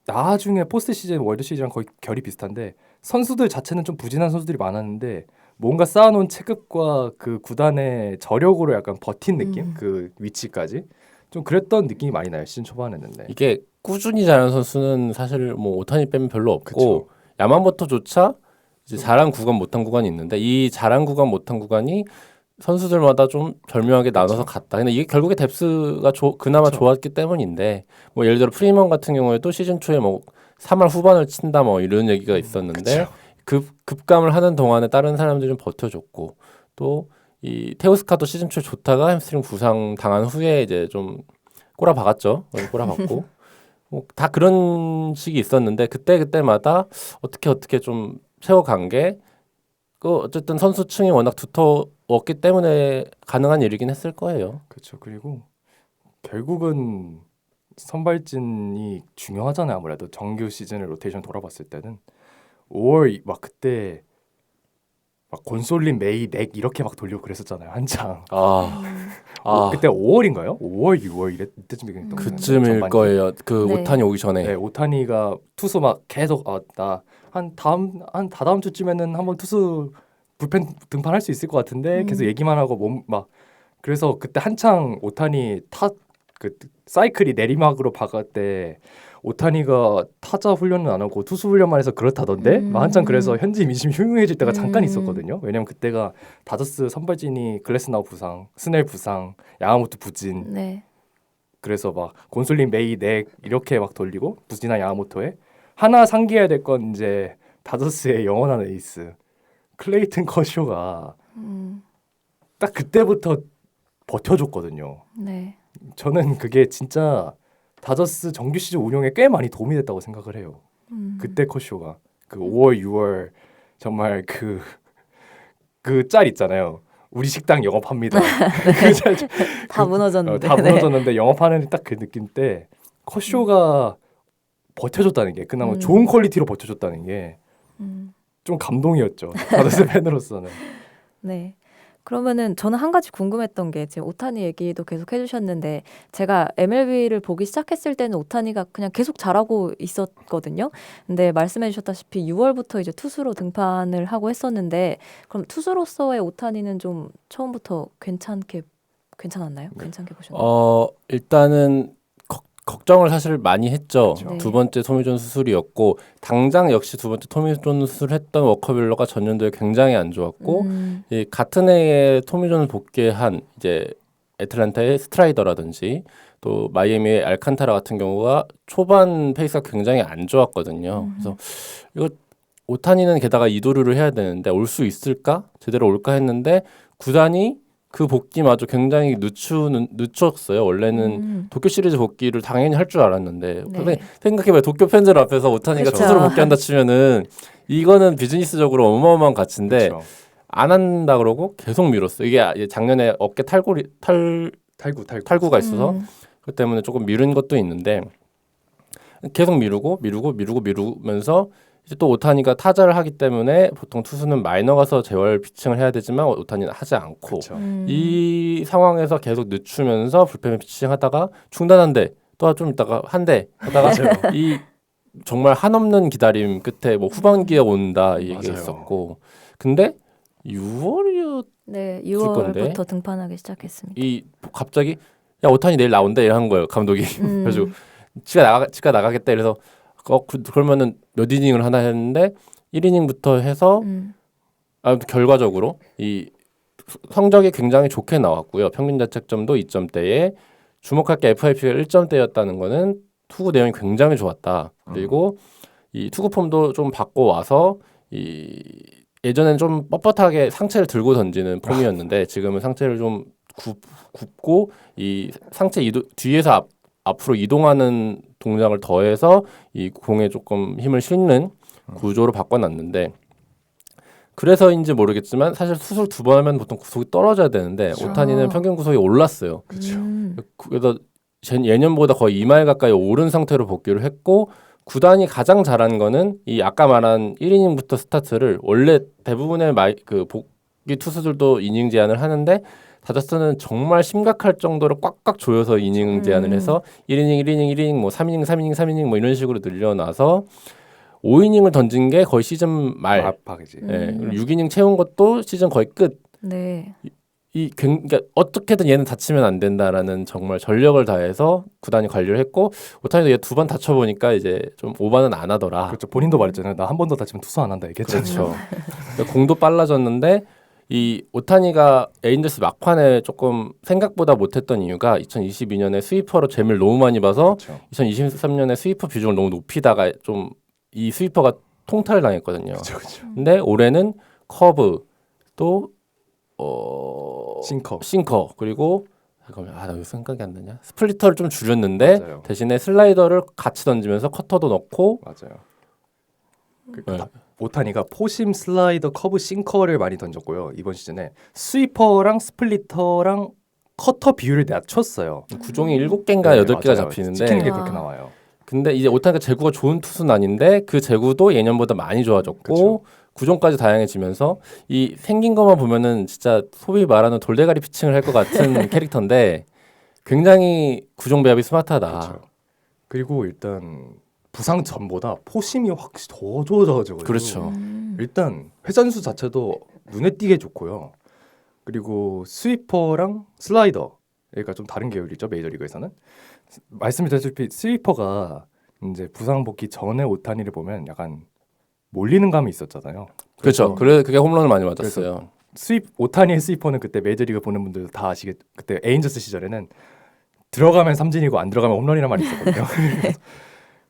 나중에 포스트 시즌, 월드 시즌이랑 거의 결이 비슷한데 선수들 자체는 좀 부진한 선수들이 많았는데 뭔가 쌓아놓은 체급과 그 구단의 저력으로 약간 버틴 느낌? 그 위치까지 좀 그랬던 느낌이 많이 나요 시즌 초반에는. 네. 이게 꾸준히 잘하는 선수는 사실 뭐 오타니 빼면 별로 없고 그쵸. 야마모토조차 이제 잘한 구간 못한 구간이 있는데 이 잘한 구간 못한 구간이 선수들마다 좀 절묘하게 나눠서 갔다. 근데 이게 결국에 뎁스가 그나마 그쵸. 좋았기 때문인데 뭐 예를 들어 프리먼 같은 경우에도 시즌 초에 뭐 3할 후반을 친다 뭐 이런 얘기가 있었는데 급감을 하는 동안에 다른 사람들이 좀 버텨줬고 또 이 테오스카도 시즌 초 좋다가 햄스트링 부상 당한 후에 이제 좀 꼬라박았죠. 꼬라박고 뭐 다 그런 식이 있었는데 그때마다 어떻게 좀 채워간 게 그 어쨌든 선수층이 워낙 두터웠기 때문에 가능한 일이긴 했을 거예요. 그렇죠. 그리고 결국은 선발진이 중요하잖아요. 아무래도 정규 시즌을 로테이션 돌아봤을 때는 5월 막 그때 막 곤솔린, 메이, 넥 이렇게 막 돌리고 그랬었잖아요. 한창. 그때 5월인가요? 5월, 6월 이때쯤이겠던 것 같은데, 그쯤일 전반기. 거예요. 그 네. 오타니 오기 전에. 네, 오타니가 투수 막 계속 나 한 다다음 주쯤에는 한번 투수 불펜 등판할 수 있을 것 같은데 계속 얘기만 하고 막 그래서 그때 한창 오타니 그 사이클이 내리막으로 박을 때 오타니가 타자 훈련은 안 하고 투수 훈련만 해서 그렇다던데 막 한창 그래서 현지 민심이 흉흉해질 때가 잠깐 있었거든요. 왜냐면 그때가 다저스 선발진이 글래스나우 부상, 스넬 부상, 야마모토 부진 네. 그래서 막 곤솔린, 메이, 넥 이렇게 막 돌리고 부진한 야마모토에 하나 상기해야 될 건 이제 다저스의 영원한 에이스 클레이튼 커쇼가 딱 그때부터 버텨줬거든요. 네. 저는 그게 진짜 다저스 정규 시즌 운영에 꽤 많이 도움이 됐다고 생각을 해요. 그때 커쇼가 그 5월, 6월 정말 그 짤 있잖아요. 우리 식당 영업합니다. 다 무너졌는데. 다 네. 무너졌는데 영업하는 딱 그 느낌 때 커쇼가 버텨줬다는 게 그나마 좋은 퀄리티로 버텨줬다는 게 좀 감동이었죠. 다저스 팬으로서는. 네. 그러면은 저는 한 가지 궁금했던 게 지금 오타니 얘기도 계속 해주셨는데 제가 MLB를 보기 시작했을 때는 오타니가 그냥 계속 잘하고 있었거든요. 근데 말씀해주셨다시피 6월부터 이제 투수로 등판을 하고 했었는데 그럼 투수로서의 오타니는 좀 처음부터 괜찮았나요? 괜찮게 보셨나요? 일단은 걱정을 사실 많이 했죠. 그렇죠. 두 번째 토미존 수술이었고 당장 역시 두 번째 토미존 수술했던 워커빌러가 전년도에 굉장히 안 좋았고 이 같은 해에 토미존을 복귀한 이제 애틀랜타의 스트라이더라든지 또 마이애미의 알칸타라 같은 경우가 초반 페이스가 굉장히 안 좋았거든요. 그래서 이거 오타니는 게다가 이도류를 해야 되는데 올 수 있을까? 제대로 올까 했는데 구단이 그 복귀마저 굉장히 늦췄어요. 원래는 도쿄 시리즈 복귀를 당연히 할 줄 알았는데 네. 생각해봐요. 도쿄 팬들 앞에서 오타니가 그렇죠. 투수로 복귀한다 치면은 이거는 비즈니스적으로 어마어마한 가치인데 그렇죠. 안 한다 그러고 계속 미뤘어. 이게 작년에 어깨 탈구가 있어서 그 때문에 조금 미룬 것도 있는데 계속 미루면서 이제 또 오타니가 타자를 하기 때문에 보통 투수는 마이너 가서 재활 피칭을 해야 되지만 오타니는 하지 않고 그렇죠. 이 상황에서 계속 늦추면서 불펜 피칭하다가 중단한대 또 좀 있다가 한대 하다가 이 정말 한없는 기다림 끝에 뭐 후반기에 온다 이 얘기가 맞아요. 있었고 근데 6월이었 네, 건데? 6월부터 등판하기 시작했습니다. 이 갑자기 야 오타니 내일 나온다 이런 거예요 감독이 그래가지고 지가 나가겠다 이래서 그러면은 몇 이닝을 하나 했는데 1이닝부터 해서 결과적으로 이 성적이 굉장히 좋게 나왔고요. 평균 자책점도 2점대에 주목할 게 FIP가 1점대였다는 거는 투구 내용이 굉장히 좋았다. 그리고 이 투구 폼도 좀 바꿔 와서 이 예전엔 좀 뻣뻣하게 상체를 들고 던지는 폼이었는데 지금은 상체를 좀 굽고 이 상체 뒤에서 앞으로 이동하는 동작을 더해서 이 공에 조금 힘을 실는 구조로 바꿔놨는데 그래서인지 모르겠지만 사실 수술 2번 하면 보통 구속이 떨어져야 되는데 오타니는 평균 구속이 올랐어요. 그래서 예년보다 거의 2마일 가까이 오른 상태로 복귀를 했고 구단이 가장 잘한 거는 이 아까 말한 1이닝부터 스타트를 원래 대부분의 복귀 투수들도 이닝 제한을 하는데 다저스는 정말 심각할 정도로 꽉꽉 조여서 이닝 제한을 해서 1이닝 뭐 3이닝 뭐 이런 식으로 늘려놔서 5이닝을 던진 게 거의 시즌 말. 압박이지. 예. 6이닝 채운 것도 시즌 거의 끝. 네. 그러니까 어떻게든 얘는 다치면 안 된다라는 정말 전력을 다해서 구단이 관리를 했고 오타니도 얘 2번 다쳐보니까 이제 좀 오바는 안 하더라. 그렇죠. 본인도 말했잖아요. 나 한 번 더 다치면 투수 안 한다 얘기했잖아요. 그렇죠. 그러니까 공도 빨라졌는데 이 오타니가 에인저스 막판에 조금 생각보다 못했던 이유가 2022년에 스위퍼로 재미를 너무 많이 봐서 그렇죠. 2023년에 스위퍼 비중을 너무 높이다가 좀 이 스위퍼가 통탈을 당했거든요. 그렇죠. 근데 올해는 커브 또 싱커. 그리고 잠깐만 나 왜 생각이 안 나냐? 스플리터를 좀 줄였는데 맞아요. 대신에 슬라이더를 같이 던지면서 커터도 넣고 맞아요. 네. 오타니가 포심, 슬라이더, 커브, 싱커를 많이 던졌고요. 이번 시즌에 스위퍼랑 스플리터랑 커터 비율을 낮췄어요. 구종이 7개인가 네, 8개가 맞아요. 잡히는데 찍히는 게 와. 그렇게 나와요. 근데 이제 오타니가 제구가 좋은 투수는 아닌데 그 제구도 예년보다 많이 좋아졌고 그쵸. 구종까지 다양해지면서 이 생긴 것만 보면은 진짜 소위 말하는 돌대가리 피칭을 할 것 같은 캐릭터인데 굉장히 구종 배합이 스마트하다. 그렇죠. 그리고 일단 부상 전보다 포심이 확실히 더 좋아져가지고 그렇죠. 일단 회전수 자체도 눈에 띄게 좋고요. 그리고 스위퍼랑 슬라이더 그러니까 좀 다른 계열이죠 메이저리그에서는 말씀드렸다시피 스위퍼가 이제 부상 복귀 전에 오타니를 보면 약간 몰리는 감이 있었잖아요. 그렇죠. 그게 홈런을 많이 맞았어요. 오타니의 스위퍼는 그때 메이저리그 보는 분들도 다 아시겠. 그때 에인저스 시절에는 들어가면 삼진이고 안 들어가면 홈런이란 말이 있었거든요.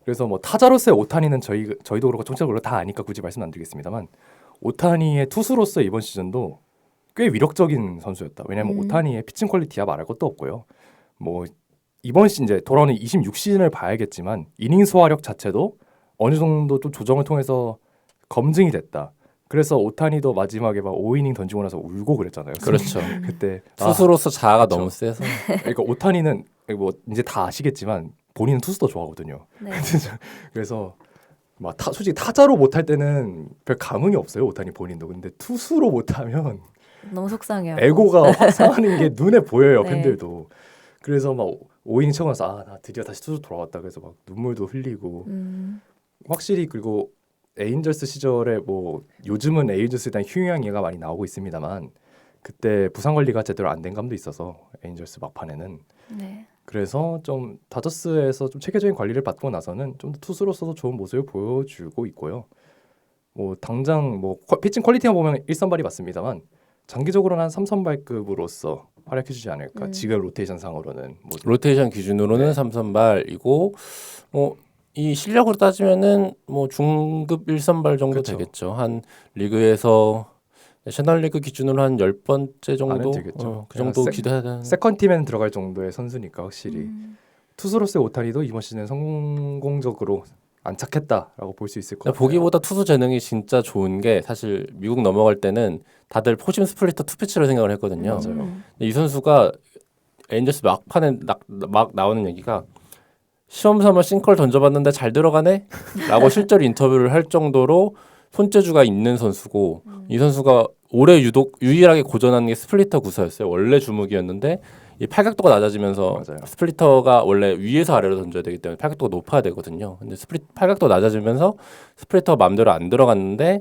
그래서 뭐 타자로서의 오타니는 저희도 그렇고 청취자도 다 아니까 굳이 말씀 안 드리겠습니다만 오타니의 투수로서 이번 시즌도 꽤 위력적인 선수였다. 왜냐하면 오타니의 피칭 퀄리티야 말할 것도 없고요. 뭐 이번 시즌 이제 돌아오는 26시즌을 봐야겠지만 이닝 소화력 자체도 어느 정도 좀 조정을 통해서 검증이 됐다. 그래서 오타니도 마지막에 막 5이닝 던지고 나서 울고 그랬잖아요. 그렇죠. 그때 투수로서 자아가 그렇죠. 너무 세서 그러니까 오타니는 뭐 이제 다 아시겠지만 본인은 투수도 좋아하거든요. 네. 그래서 막 솔직히 타자로 못할 때는 별 감흥이 없어요. 오타니 본인도. 근데 투수로 못하면 너무 속상해요. 에고가 확 상하는 게 눈에 보여요. 네. 팬들도. 그래서 막 5이닝 치고 나서 나 드디어 다시 투수 돌아왔다. 그래서 막 눈물도 흘리고 확실히 그리고 에인절스 시절에 뭐 요즘은 에인절스에 대한 휴양이가 많이 나오고 있습니다만 그때 부상 관리가 제대로 안 된 감도 있어서 에인절스 막판에는 네. 그래서 좀 다저스에서 좀 체계적인 관리를 받고 나서는 좀 더 투수로서도 좋은 모습을 보여주고 있고요. 뭐 당장 뭐 피칭 퀄리티만 보면 1선발이 맞습니다만 장기적으로는 한 3선발급으로서 활약해주지 않을까. 지금 로테이션 상으로는 뭐 로테이션 기준으로는 네. 3선발이고 이 실력으로 따지면은 뭐 중급 1선발 정도 그렇죠. 되겠죠. 한 리그에서 내셔널리그 기준으로 한 10번째 정도 안은 되겠죠. 그 정도 세- 기대해야 되는. 세컨 팀에는 들어갈 정도의 선수니까 확실히 투수로서의 오타니도 이번 시즌 성공적으로 안착했다라고 볼 수 있을 것 같아요. 보기보다 투수 재능이 진짜 좋은 게 사실 미국 넘어갈 때는 다들 포심 스플리터 투피치로 생각을 했거든요. 맞아요. 근데 이 선수가 에인저스 막판에 막 나오는 얘기가 시험 삼아 싱커를 던져봤는데 잘 들어가네? 라고 실제로 인터뷰를 할 정도로 손재주가 있는 선수고 이 선수가 올해 유독 유일하게 고전한 게 스플리터 구사였어요. 원래 주무기였는데 이 팔각도가 낮아지면서 맞아요. 스플리터가 원래 위에서 아래로 던져야 되기 때문에 팔각도가 높아야 되거든요. 근데 팔각도가 낮아지면서 스플리터가 마음대로 안 들어갔는데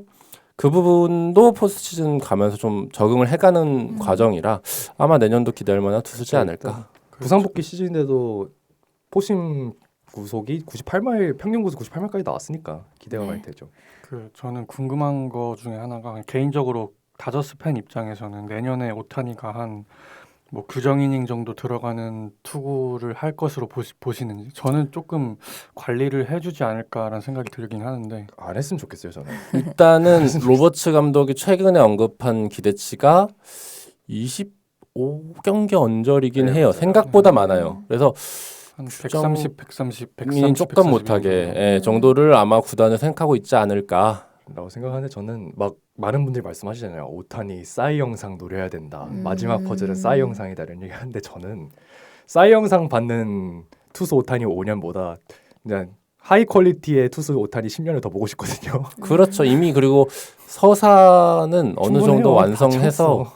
그 부분도 포스트 시즌 가면서 좀 적응을 해가는 과정이라 아마 내년도 기대할 만한 투수지 않을까. 부상 복귀 시즌인데도 포심 구속이 98마일 평균 구속 98마일까지 나왔으니까 기대가 네. 많이 되죠. 저는 궁금한 거 중에 하나가 개인적으로 다저스 팬 입장에서는 내년에 오타니가 한 뭐 규정 이닝 정도 들어가는 투구를 할 것으로 보시는지 저는 조금 관리를 해주지 않을까라는 생각이 들긴 하는데 안 했으면 좋겠어요 저는. 일단은 로버츠 감독이 최근에 언급한 기대치가 25경기 언저리긴 네, 해요. 맞아요. 생각보다 많아요. 그래서 한 규정 130 조금 못하게 정도를 아마 구단을 생각하고 있지 않을까. 라고 생각하는데 저는 막 많은 분들이 말씀하시잖아요. 오타니 싸이 영상 노려야 된다. 마지막 퍼즐은 싸이 영상이다 이런 얘기하는데 저는 싸이 영상 받는 투수 오타니 5년보다 그냥 하이 퀄리티의 투수 오타니 10년을 더 보고 싶거든요. 그렇죠. 이미 그리고 서사는 어느 정도 충분해요. 완성해서 다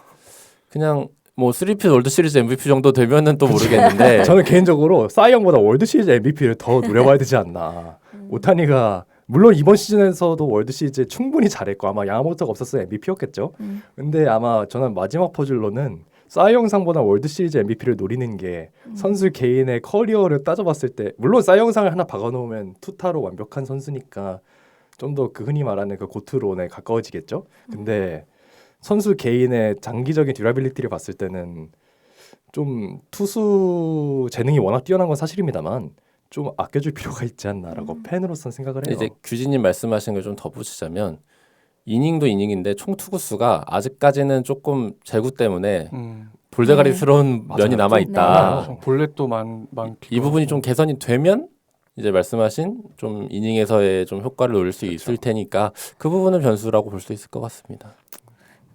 그냥 뭐 3피 월드 시리즈 MVP 정도 되면은 또 모르겠는데 저는 개인적으로 싸이 영보다 월드 시리즈 MVP를 더 노려봐야 되지 않나. 오타니가 물론 이번 시즌에서도 월드 시리즈에 충분히 잘했고 아마 야마모토가 없었으면 MVP였겠죠. 근데 아마 저는 마지막 퍼즐로는 싸이 영상보다 월드 시리즈 MVP를 노리는 게 선수 개인의 커리어를 따져봤을 때 물론 싸이 영상을 하나 박아놓으면 투타로 완벽한 선수니까 좀 더 그 흔히 말하는 그 고트론에 가까워지겠죠. 근데 선수 개인의 장기적인 듀라빌리티를 봤을 때는 좀 투수 재능이 워낙 뛰어난 건 사실입니다만 좀 아껴줄 필요가 있지 않나라고 팬으로서는 생각을 해요. 이제 규진님 말씀하신 걸 좀 덧붙이자면 이닝도 이닝인데 총 투구 수가 아직까지는 조금 제구 때문에 볼데가리스러운 맞아요. 면이 남아 있다. 좀 볼넷도 많기도 이 부분이 하고. 좀 개선이 되면 이제 말씀하신 좀 이닝에서의 좀 효과를 노릴 수 있을 테니까 그 부분은 변수라고 볼 수 있을 것 같습니다.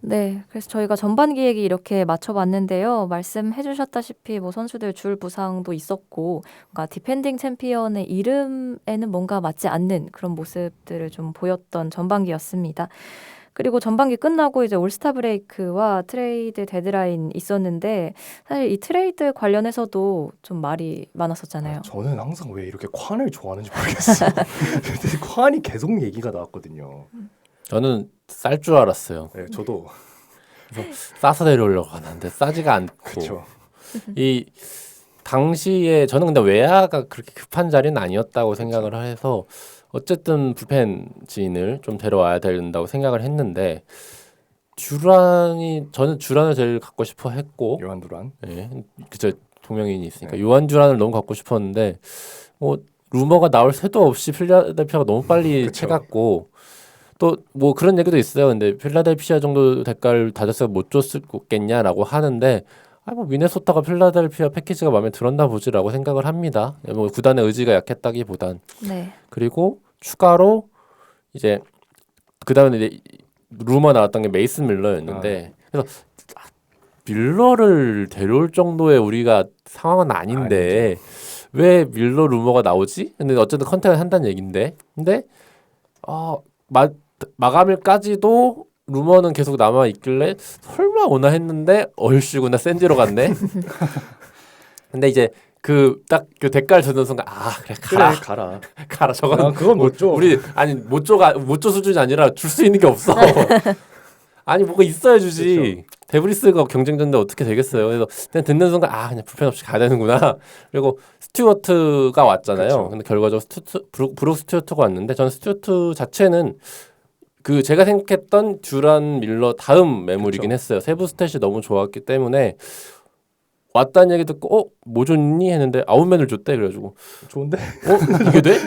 네, 그래서 저희가 전반 기획이 이렇게 맞춰봤는데요. 말씀해주셨다시피 뭐 선수들 줄 부상도 있었고, 그러니까 디펜딩 챔피언의 이름에는 뭔가 맞지 않는 그런 모습들을 좀 보였던 전반기였습니다. 그리고 전반기 끝나고 이제 올스타 브레이크와 트레이드 데드라인 있었는데 사실 이 트레이드 관련해서도 좀 말이 많았었잖아요. 저는 항상 왜 이렇게 콴을 좋아하는지 모르겠어요. 근데 콴이 계속 얘기가 나왔거든요. 저는 쌀 줄 알았어요. 네, 저도 싸서 데려오려고 하는데 싸지가 않고 그렇죠. 이 당시에 저는 근데 외야가 그렇게 급한 자리는 아니었다고 생각을 해서 어쨌든 불펜 지인을 좀 데려와야 된다고 생각을 했는데 저는 듀란을 제일 갖고 싶어 했고 요한 두란. 예, 그저 동명이인이 있으니까 네. 요한 듀란을 너무 갖고 싶었는데 뭐 루머가 나올 새도 없이 필라델피아가 너무 빨리 그쵸. 채갔고 또 뭐 그런 얘기도 있어요. 근데 필라델피아 정도 대가를 다저스가 못 줬겠냐라고 하는데 뭐 미네소타가 필라델피아 패키지가 마음에 들었나 보지라고 생각을 합니다. 뭐 구단의 의지가 약했다기보단 네. 그리고 추가로 이제 그다음에 이제 루머 나왔던 게 메이슨 밀러였는데 그래서 밀러를 데려올 정도의 우리가 상황은 아닌데 왜 밀러 루머가 나오지? 근데 어쨌든 컨택을 한다는 얘긴데 근데 마감일까지도 루머는 계속 남아 있길래 설마 오나 했는데 얼씨구나 샌디로 갔네. 근데 이제 그 딱 그 대가를 듣는 순간 그래 가라 그래 가라. 가라 저건 그건 못 줘. 우리 아니 못 줘 수준이 아니라 줄 수 있는 게 없어. 아니 뭐가 있어야 주지. 데브리스가 경쟁자인데 어떻게 되겠어요. 그래서 그냥 듣는 순간 그냥 불펜 없이 가야 되는구나. 그리고 스튜어트가 왔잖아요. 그쵸. 근데 결과적으로 브룩 스튜어트가 왔는데 저는 스튜어트 자체는 그 제가 생각했던 듀란 밀러 다음 매물이긴 그쵸. 했어요. 세부 스탯이 너무 좋았기 때문에 왔다는 얘기 듣고 뭐 줬니 했는데 아웃맨을 줬대. 그래가지고 좋은데. 이게 돼?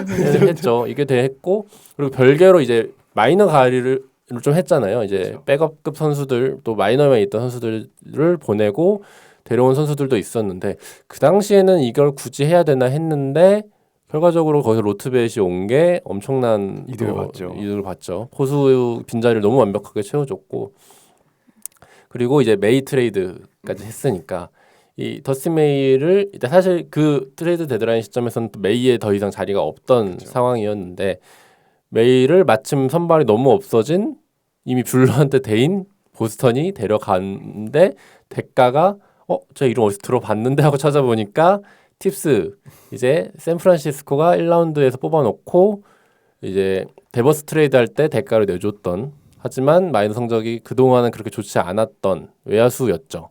했죠. 이게 돼 했고 그리고 별개로 이제 마이너 가리를 좀 했잖아요. 이제 그렇죠. 백업급 선수들 또 마이너에 있던 선수들을 보내고 데려온 선수들도 있었는데 그 당시에는 이걸 굳이 해야 되나 했는데 결과적으로 거기서 로트벳이 온 게 엄청난 이득을 또 봤죠. 이득을 봤죠. 포수 빈자리를 너무 완벽하게 채워줬고 그리고 이제 메이 트레이드까지 했으니까 이 더스틴 메이를 일단 사실 그 트레이드 데드라인 시점에서는 또 메이에 더 이상 자리가 없던 그렇죠. 상황이었는데 메이를 마침 선발이 너무 없어진 이미 뷰러한테 대인 보스턴이 데려갔는데 대가가 저 이름 어디서 들어봤는데 하고 찾아보니까 팁스 이제 샌프란시스코가 1라운드에서 뽑아놓고 이제 데버스 트레이드 할 때 대가를 내줬던 하지만 마이너 성적이 그동안은 그렇게 좋지 않았던 외야수였죠.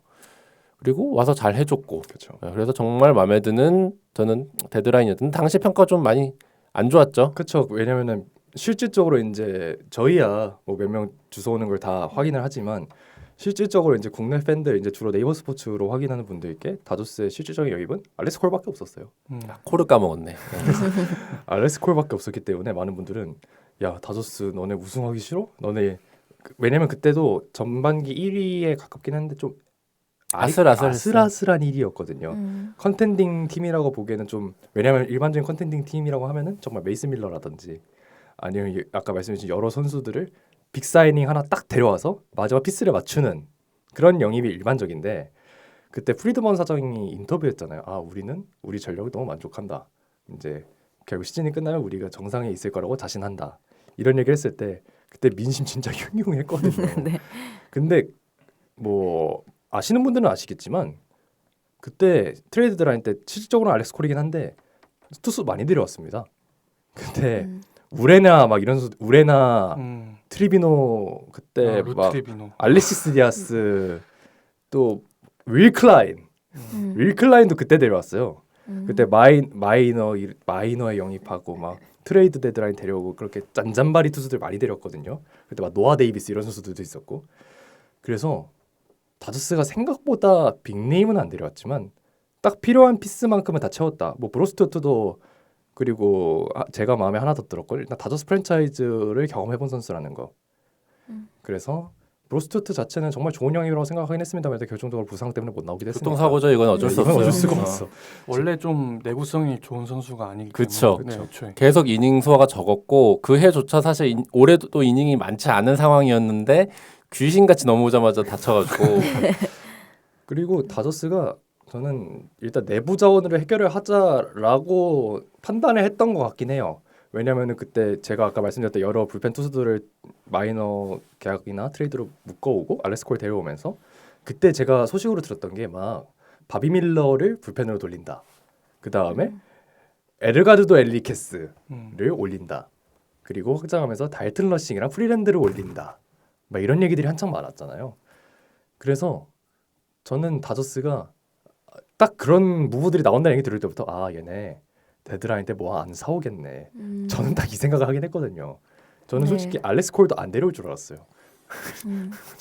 그리고 와서 잘 해줬고 그렇죠. 그래서 정말 마음에 드는 저는 데드라인이었던 당시 평가 좀 많이 안 좋았죠. 그렇죠. 왜냐면은 실질적으로 이제 저희야 뭐 몇 명 주워 오는 걸 다 확인을 하지만 실질적으로 이제 국내 팬들 이제 주로 네이버 스포츠로 확인하는 분들께 다저스의 실질적인 영입은 알렉스 콜밖에 없었어요. 코를 까먹었네. 알렉스 콜밖에 없었기 때문에 많은 분들은 야 다저스 너네 우승하기 싫어? 너네 왜냐면 그때도 전반기 1위에 가깝긴 한데 좀 아슬아슬한 1위였거든요. 컨텐딩 팀이라고 보기에는 좀 왜냐면 일반적인 컨텐딩 팀이라고 하면은 정말 메이슨 밀러라든지 아니면 아까 말씀해주신 여러 선수들을 빅사이닝 하나 딱 데려와서 마지막 피스를 맞추는 그런 영입이 일반적인데 그때 프리드먼 사장이 인터뷰했잖아요. 우리는 우리 전력이 너무 만족한다. 이제 결국 시즌이 끝나면 우리가 정상에 있을 거라고 자신한다. 이런 얘기를 했을 때 그때 민심 진짜 흉흉했거든요. 네. 근데 뭐 아시는 분들은 아시겠지만 그때 트레이드 드라인 때 실질적으로는 알렉스 콜이긴 한데 투수 많이 데려왔습니다. 근데 우레나 막 이런 우레나 트리비노 그때 막 루트리비노. 알레시스 디아스 또 윌 클라인도 그때 데려왔어요. 그때 마이너에 영입하고 막 트레이드 데드라인 데려오고 그렇게 짠짠바리 투수들 많이 데렸거든요. 그때 막 노아 데이비스 이런 선수들도 있었고 그래서 다저스가 생각보다 빅네임은 안 데려왔지만 딱 필요한 피스만큼은 다 채웠다. 뭐 브로스토트도 그리고 제가 마음에 하나 더 들었걸. 일단 다저스 프랜차이즈를 경험해본 선수라는 거. 그래서 브로스투트 자체는 정말 좋은 형이라고 생각하긴 했습니다만 결정적으로 부상 때문에 못 나오게 됐으니까. 교통사고죠. 이건 어쩔 수 이건 없어요. 어쩔 수가 없어. 원래 좀 내구성이 좋은 선수가 아니기 그쵸. 때문에 애초에. 계속 이닝 수가 적었고 그 해조차 사실 올해도 이닝이 많지 않은 상황이었는데 귀신같이 넘어오자마자 다쳐가지고 그리고 다저스가 저는 일단 내부 자원으로 해결을 하자라고 판단을 했던 것 같긴 해요. 왜냐하면 그때 제가 아까 말씀드렸던 여러 불펜 투수들을 마이너 계약이나 트레이드로 묶어오고 알렉스 콜 데려오면서 그때 제가 소식으로 들었던 게 막 바비 밀러를 불펜으로 돌린다. 그 다음에 에르가르도 엘리케스를 올린다. 그리고 확장하면서 달튼 러싱이랑 프리랜드를 올린다. 막 이런 얘기들이 한창 많았잖아요. 그래서 저는 다저스가 딱 그런 무브들이 나온다는 얘기 들을 때부터 아 얘네 데드라인 때 뭐 안 사오겠네. 저는 딱 이 생각을 하긴 했거든요. 저는 네. 솔직히 알렉스 콜도 안 데려올 줄 알았어요.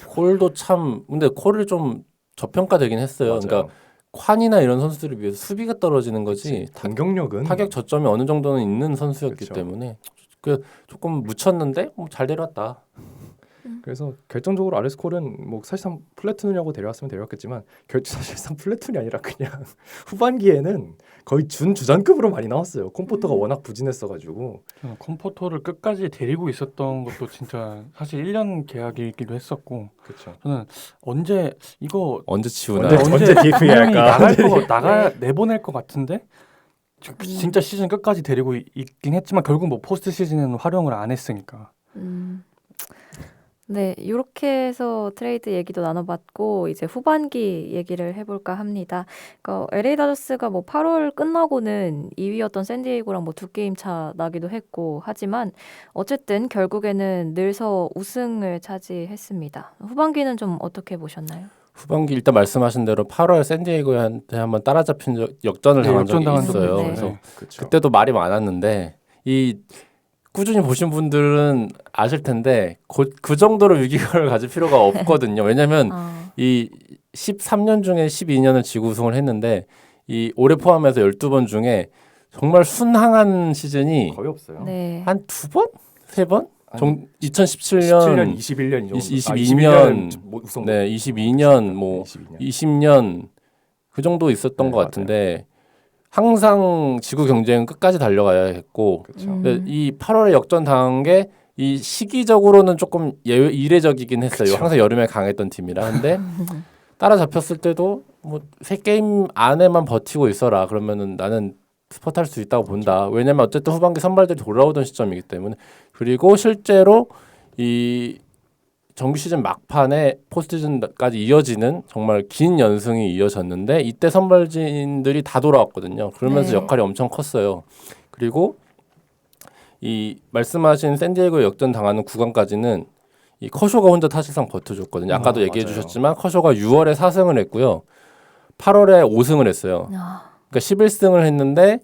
콜도 참 근데 콜을 좀 저평가되긴 했어요. 맞아요. 그러니까 콴이나 이런 선수들에 비해서 수비가 떨어지는 거지 단경력은 타격 저점이 어느 정도는 있는 선수였기 그렇죠. 때문에 그 조금 묻혔는데 잘 데려왔다. 그래서 결정적으로 알렉스 콜은 뭐 사실상 플래툰이라고 데려왔으면 데려왔겠지만 사실상 플래툰이 아니라 그냥 후반기에는 거의 준 주전급으로 많이 나왔어요. 콤포터가 워낙 부진했어가지고 저는 컴포터를 끝까지 데리고 있었던 것도 진짜 사실 1년 계약이기도 했었고 그렇죠. 저는 언제 이거 언제 치우나? 언제 DFA 분명히 할까? 내보낼 것 같은데 진짜 시즌 끝까지 데리고 있긴 했지만 결국 뭐 포스트 시즌에는 활용을 안 했으니까. 네, 이렇게 해서 트레이드 얘기도 나눠봤고 이제 후반기 얘기를 해볼까 합니다. 그러니까 LA 다저스가 뭐 8월 끝나고는 2위였던 샌디에이고랑 뭐 2게임 차 나기도 했고 하지만 어쨌든 결국에는 늘서 우승을 차지했습니다. 후반기는 좀 어떻게 보셨나요? 후반기 일단 말씀하신 대로 8월 샌디에이고한테 한번 따라잡힌 역전을 당한 적이 역전당한 적이 있어요. 네. 그래서 그렇죠. 그때도 말이 많았는데 이 꾸준히 보신 분들은 아실 텐데 그 정도로 위기감을 가질 필요가 없거든요. 왜냐하면 이 13년 중에 12년을 지구 우승을 했는데 이 올해 포함해서 12번 중에 정말 순항한 시즌이 거의 없어요. 네. 한 2번? 3번? 2017년, 17년, 21년 이 정도. 22년, 우승. 네, 22년, 뭐 22년. 20년 그 정도 있었던 네, 것 같은데 항상 지구 경쟁은 끝까지 달려가야 했고 그렇죠. 근데 이 8월에 역전 당한 게 이 시기적으로는 조금 이례적이긴 했어요. 그쵸. 항상 여름에 강했던 팀이라. 근데 따라잡혔을 때도 뭐 3게임 안에만 버티고 있어라. 그러면은 나는 스포트할 수 있다고 본다. 왜냐면 어쨌든 후반기 선발들이 돌아오던 시점이기 때문에. 그리고 실제로 이 정규 시즌 막판에 포스트 시즌까지 이어지는 정말 긴 연승이 이어졌는데 이때 선발진들이 다 돌아왔거든요. 그러면서 네. 역할이 엄청 컸어요. 그리고 이 말씀하신 샌디에고 역전 당하는 구간까지는 이 커쇼가 혼자 사실상 버텨줬거든요. 아까도 얘기해 맞아요. 주셨지만 커쇼가 6월에 4승을 했고요. 8월에 5승을 했어요. 아, 그러니까 11승을 했는데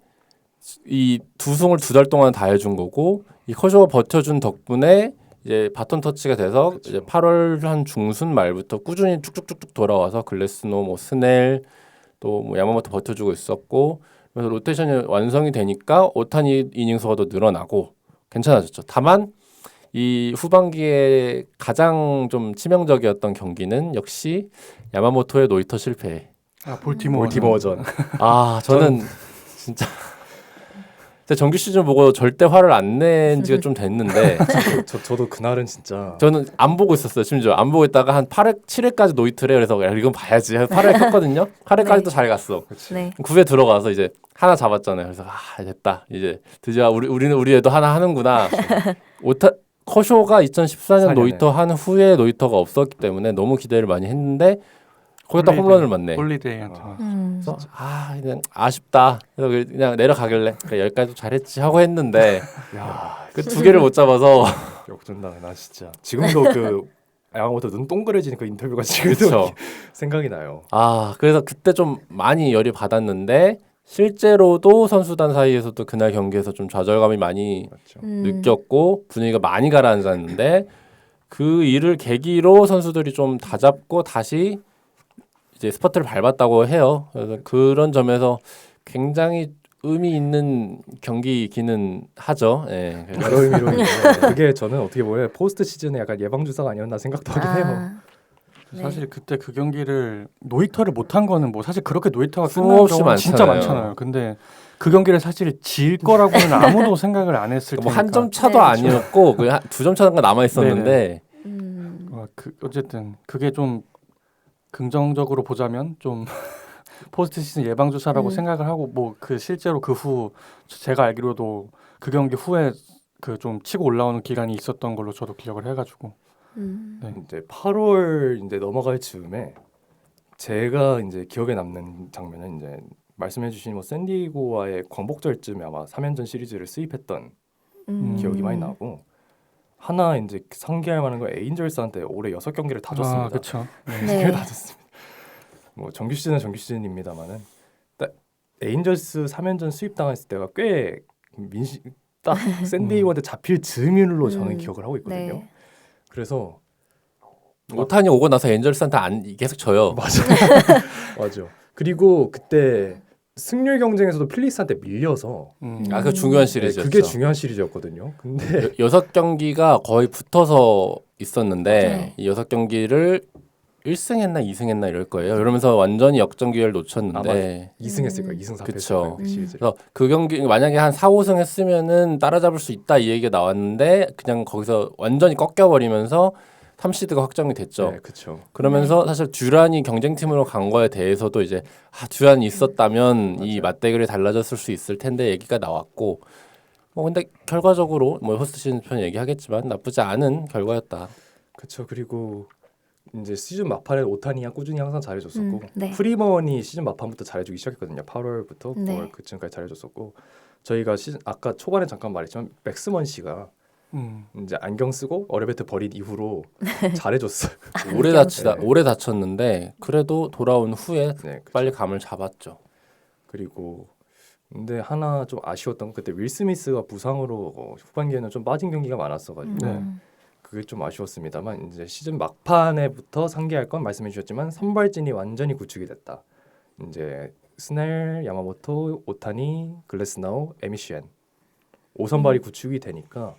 이 2승을 2달 동안 다 해준 거고 이 커쇼가 버텨준 덕분에 이제 바톤 터치가 돼서 그렇죠. 이제 8월 한 중순 말부터 꾸준히 쭉쭉쭉쭉 돌아와서 글래스노, 뭐 스넬 또 뭐 야마모토 버텨주고 있었고 그래서 로테이션이 완성이 되니까 오타니 이닝 수가 더 늘어나고 괜찮아졌죠. 다만 이 후반기에 가장 좀 치명적이었던 경기는 역시 야마모토의 노히터 실패. 볼티모어전. 아 저는 진짜 정규 시즌 보고 절대 화를 안 낸 지가 좀 됐는데 저도 그날은 진짜 저는 안 보고 있었어요. 심지어 안 보고 있다가 한 8회, 7회까지 노이트래. 그래서 야, 이건 봐야지. 8회 켰거든요. 8회까지도 네. 잘 갔어. 네. 9회 들어가서 이제 하나 잡았잖아요. 그래서 아 됐다. 이제 드디어 우리 애도 하나 하는구나. 커쇼가 2014년 4년에. 노이터 한 후에 노이터가 없었기 때문에 너무 기대를 많이 했는데 거기다 홈런을 맞네. 홀리데이한테. 그래서 그냥 아쉽다. 그래서 그냥 내려가길래 그래, 여기까지 잘했지 하고 했는데 야, 그 2개를 못 잡아서 역전당 나 진짜 지금도 그 야마모토 눈 동그래지는 그 인터뷰가 지금도 그렇죠. 생각이 나요. 그래서 그때 좀 많이 열이 받았는데 실제로도 선수단 사이에서도 그날 경기에서 좀 좌절감이 많이 맞죠. 느꼈고 분위기가 많이 가라앉았는데 그 일을 계기로 선수들이 좀 다잡고 다시 이제 스퍼트를 밟았다고 해요. 그래서 그런 점에서 굉장히 의미 있는 경기이기는 하죠. 예. 여러 의미로 있는데 그게 저는 어떻게 보면 포스트 시즌에 약간 예방 주사가 아니었나 생각도 하긴 해요. 네. 사실 그때 그 경기를 노히터를 못한 거는 뭐 사실 그렇게 노히터가 끝난 수없이 경우는 진짜 많잖아요. 많잖아요. 근데 그 경기를 사실 질 거라고는 아무도 생각을 안 했을 테니까. 뭐 한 점 차도 네. 아니었고 그 2점 차가 남아 있었는데 어쨌든 그게 좀 긍정적으로 보자면 좀 포스트 시즌 예방 주사라고 생각을 하고 뭐 그 실제로 그 후 제가 알기로도 그 경기 후에 그 좀 치고 올라오는 기간이 있었던 걸로 저도 기억을 해가지고 네. 이제 8월 이제 넘어갈 즈음에 제가 이제 기억에 남는 장면은 이제 말씀해주신 뭐 샌디에고와의 광복절쯤에 아마 3연전 시리즈를 수입했던 기억이 많이 나고 하나 이제 상기할 만한 건 에인절스한테 올해 6경기를 다 줬습니다. 아, 그렇죠. 네. 다 줬습니다. 뭐 정규 시즌은 정규 시즌입니다만은 딱 에인절스 3연전 수입 당했을 때가 꽤 딱 샌디에고한테 잡힐 즈음으로 저는 기억을 하고 있거든요. 네. 그래서 오타니 오고 나서 엔젤스한테 계속 져요. 맞아. 맞아. 그리고 그때 승률 경쟁에서도 필리스한테 밀려서 아, 그 중요한 네, 시리즈였죠. 그게 중요한 시리즈였거든요. 근데 6경기가 거의 붙어서 있었는데 네. 이 6경기를 1승했나 2승했나 이럴 거예요. 이러면서 완전히 역전 기회를 놓쳤는데 2승 했을 거예요. 2승 4패 했을 그쵸. 거예요. 그 시리즈. 그래서 그 경기 만약에 한 4, 5승 했으면은 따라잡을 수 있다 이 얘기가 나왔는데 그냥 거기서 완전히 꺾여버리면서 3시드가 확정이 됐죠. 네, 그렇죠. 그러면서 사실 듀란이 경쟁팀으로 간 거에 대해서도 이제 듀란이 있었다면 이 맞대결이 달라졌을 수 있을 텐데 얘기가 나왔고 뭐 근데 결과적으로 뭐 호스트 시즌 편 얘기하겠지만 나쁘지 않은 결과였다. 그렇죠. 그리고 이제 시즌 막판에 오타니가 꾸준히 항상 잘해줬었고 네. 프리먼이 시즌 막판부터 잘해주기 시작했거든요. 8월부터 네. 9월 그쯤까지 잘해줬었고 저희가 시즌 아까 초반에 잠깐 말했지만 맥스먼 씨가 이제 안경 쓰고 어레베트 버린 이후로 잘해줬어요. 오래 다쳤는데 그래도 돌아온 후에 네, 빨리 감을 잡았죠. 그리고 근데 하나 좀 아쉬웠던 건 그때 윌 스미스가 부상으로 후반기에는 좀 빠진 경기가 많았어가지고 네. 그게 좀 아쉬웠습니다만 이제 시즌 막판에부터 상기할 건 말씀해 주셨지만 선발진이 완전히 구축이 됐다. 이제 스넬, 야마모토, 오타니, 글래스나우, 에미시엔 5선발이 구축이 되니까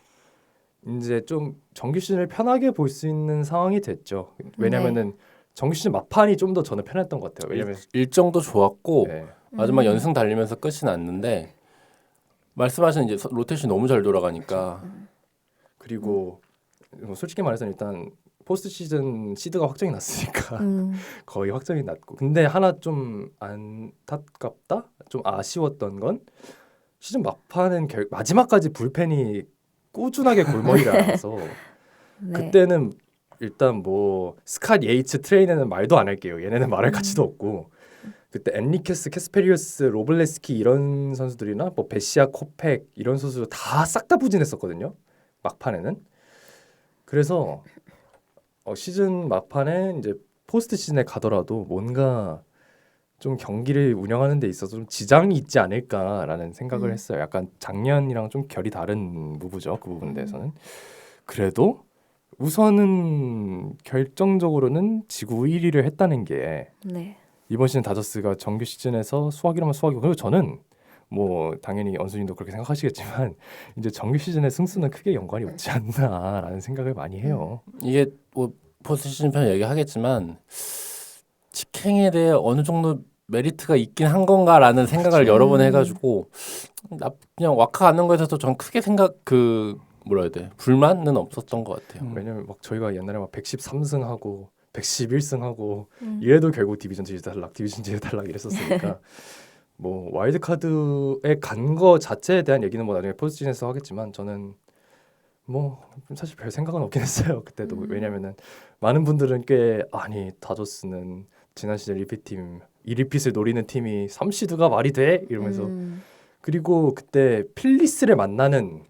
이제 좀 정규 시즌을 편하게 볼 수 있는 상황이 됐죠. 왜냐면은 정규 시즌 막판이 좀 더 저는 편했던 것 같아요. 왜냐면 일정도 좋았고 네. 마지막 연승 달리면서 끝이 났는데 말씀하신 이제 로테이션 너무 잘 돌아가니까 그리고 뭐 솔직히 말해서 일단 포스트 시즌 시드가 확정이 났으니까 거의 확정이 났고 근데 하나 좀 안타깝다? 좀 아쉬웠던 건 시즌 막판은 마지막까지 불펜이 꾸준하게 골머리라서 네. 그때는 일단 뭐 스캇 예이츠 트레이너는 말도 안 할게요. 얘네는 말할 가치도 없고 그때 엔리케스, 캐스페리우스, 로블레스키 이런 선수들이나 뭐 베시아, 코펙 이런 선수들 다 싹 다 부진했었거든요. 막판에는. 그래서 시즌 막판에 이제 포스트 시즌에 가더라도 뭔가 좀 경기를 운영하는 데 있어서 좀 지장이 있지 않을까라는 생각을 했어요. 약간 작년이랑 좀 결이 다른 무브죠. 그 부분에 대해서는. 그래도 우선은 결정적으로는 지구 1위를 했다는 게 네. 이번 시즌 다저스가 정규 시즌에서 수학이라면 수학이고 그리고 저는 뭐 당연히 언수님도 그렇게 생각하시겠지만 이제 정규 시즌의 승수는 크게 연관이 없지 않나라는 생각을 많이 해요. 이게 뭐 포스트 시즌 편 얘기하겠지만 직행에 대해 어느 정도 메리트가 있긴 한 건가라는 생각을 여러 번 해가지고 그냥 와카 않는 거에서도 전 크게 뭐라 해야 돼 불만은 없었던 것 같아요. 왜냐면 막 저희가 옛날에 막 113승하고 111승하고 이래도 결국 디비전 제일 탈락 이랬었으니까 뭐 와일드카드에 간 거 자체에 대한 얘기는 뭐 나중에 포스트진에서 하겠지만 저는 뭐 사실 별 생각은 없긴 했어요. 그때도 왜냐면은 많은 분들은 꽤 아니 다저스는 지난 시즌 리핏팀 2리핏을 노리는 팀이 3시드가 말이 돼? 이러면서 그리고 그때 필리스를 만나는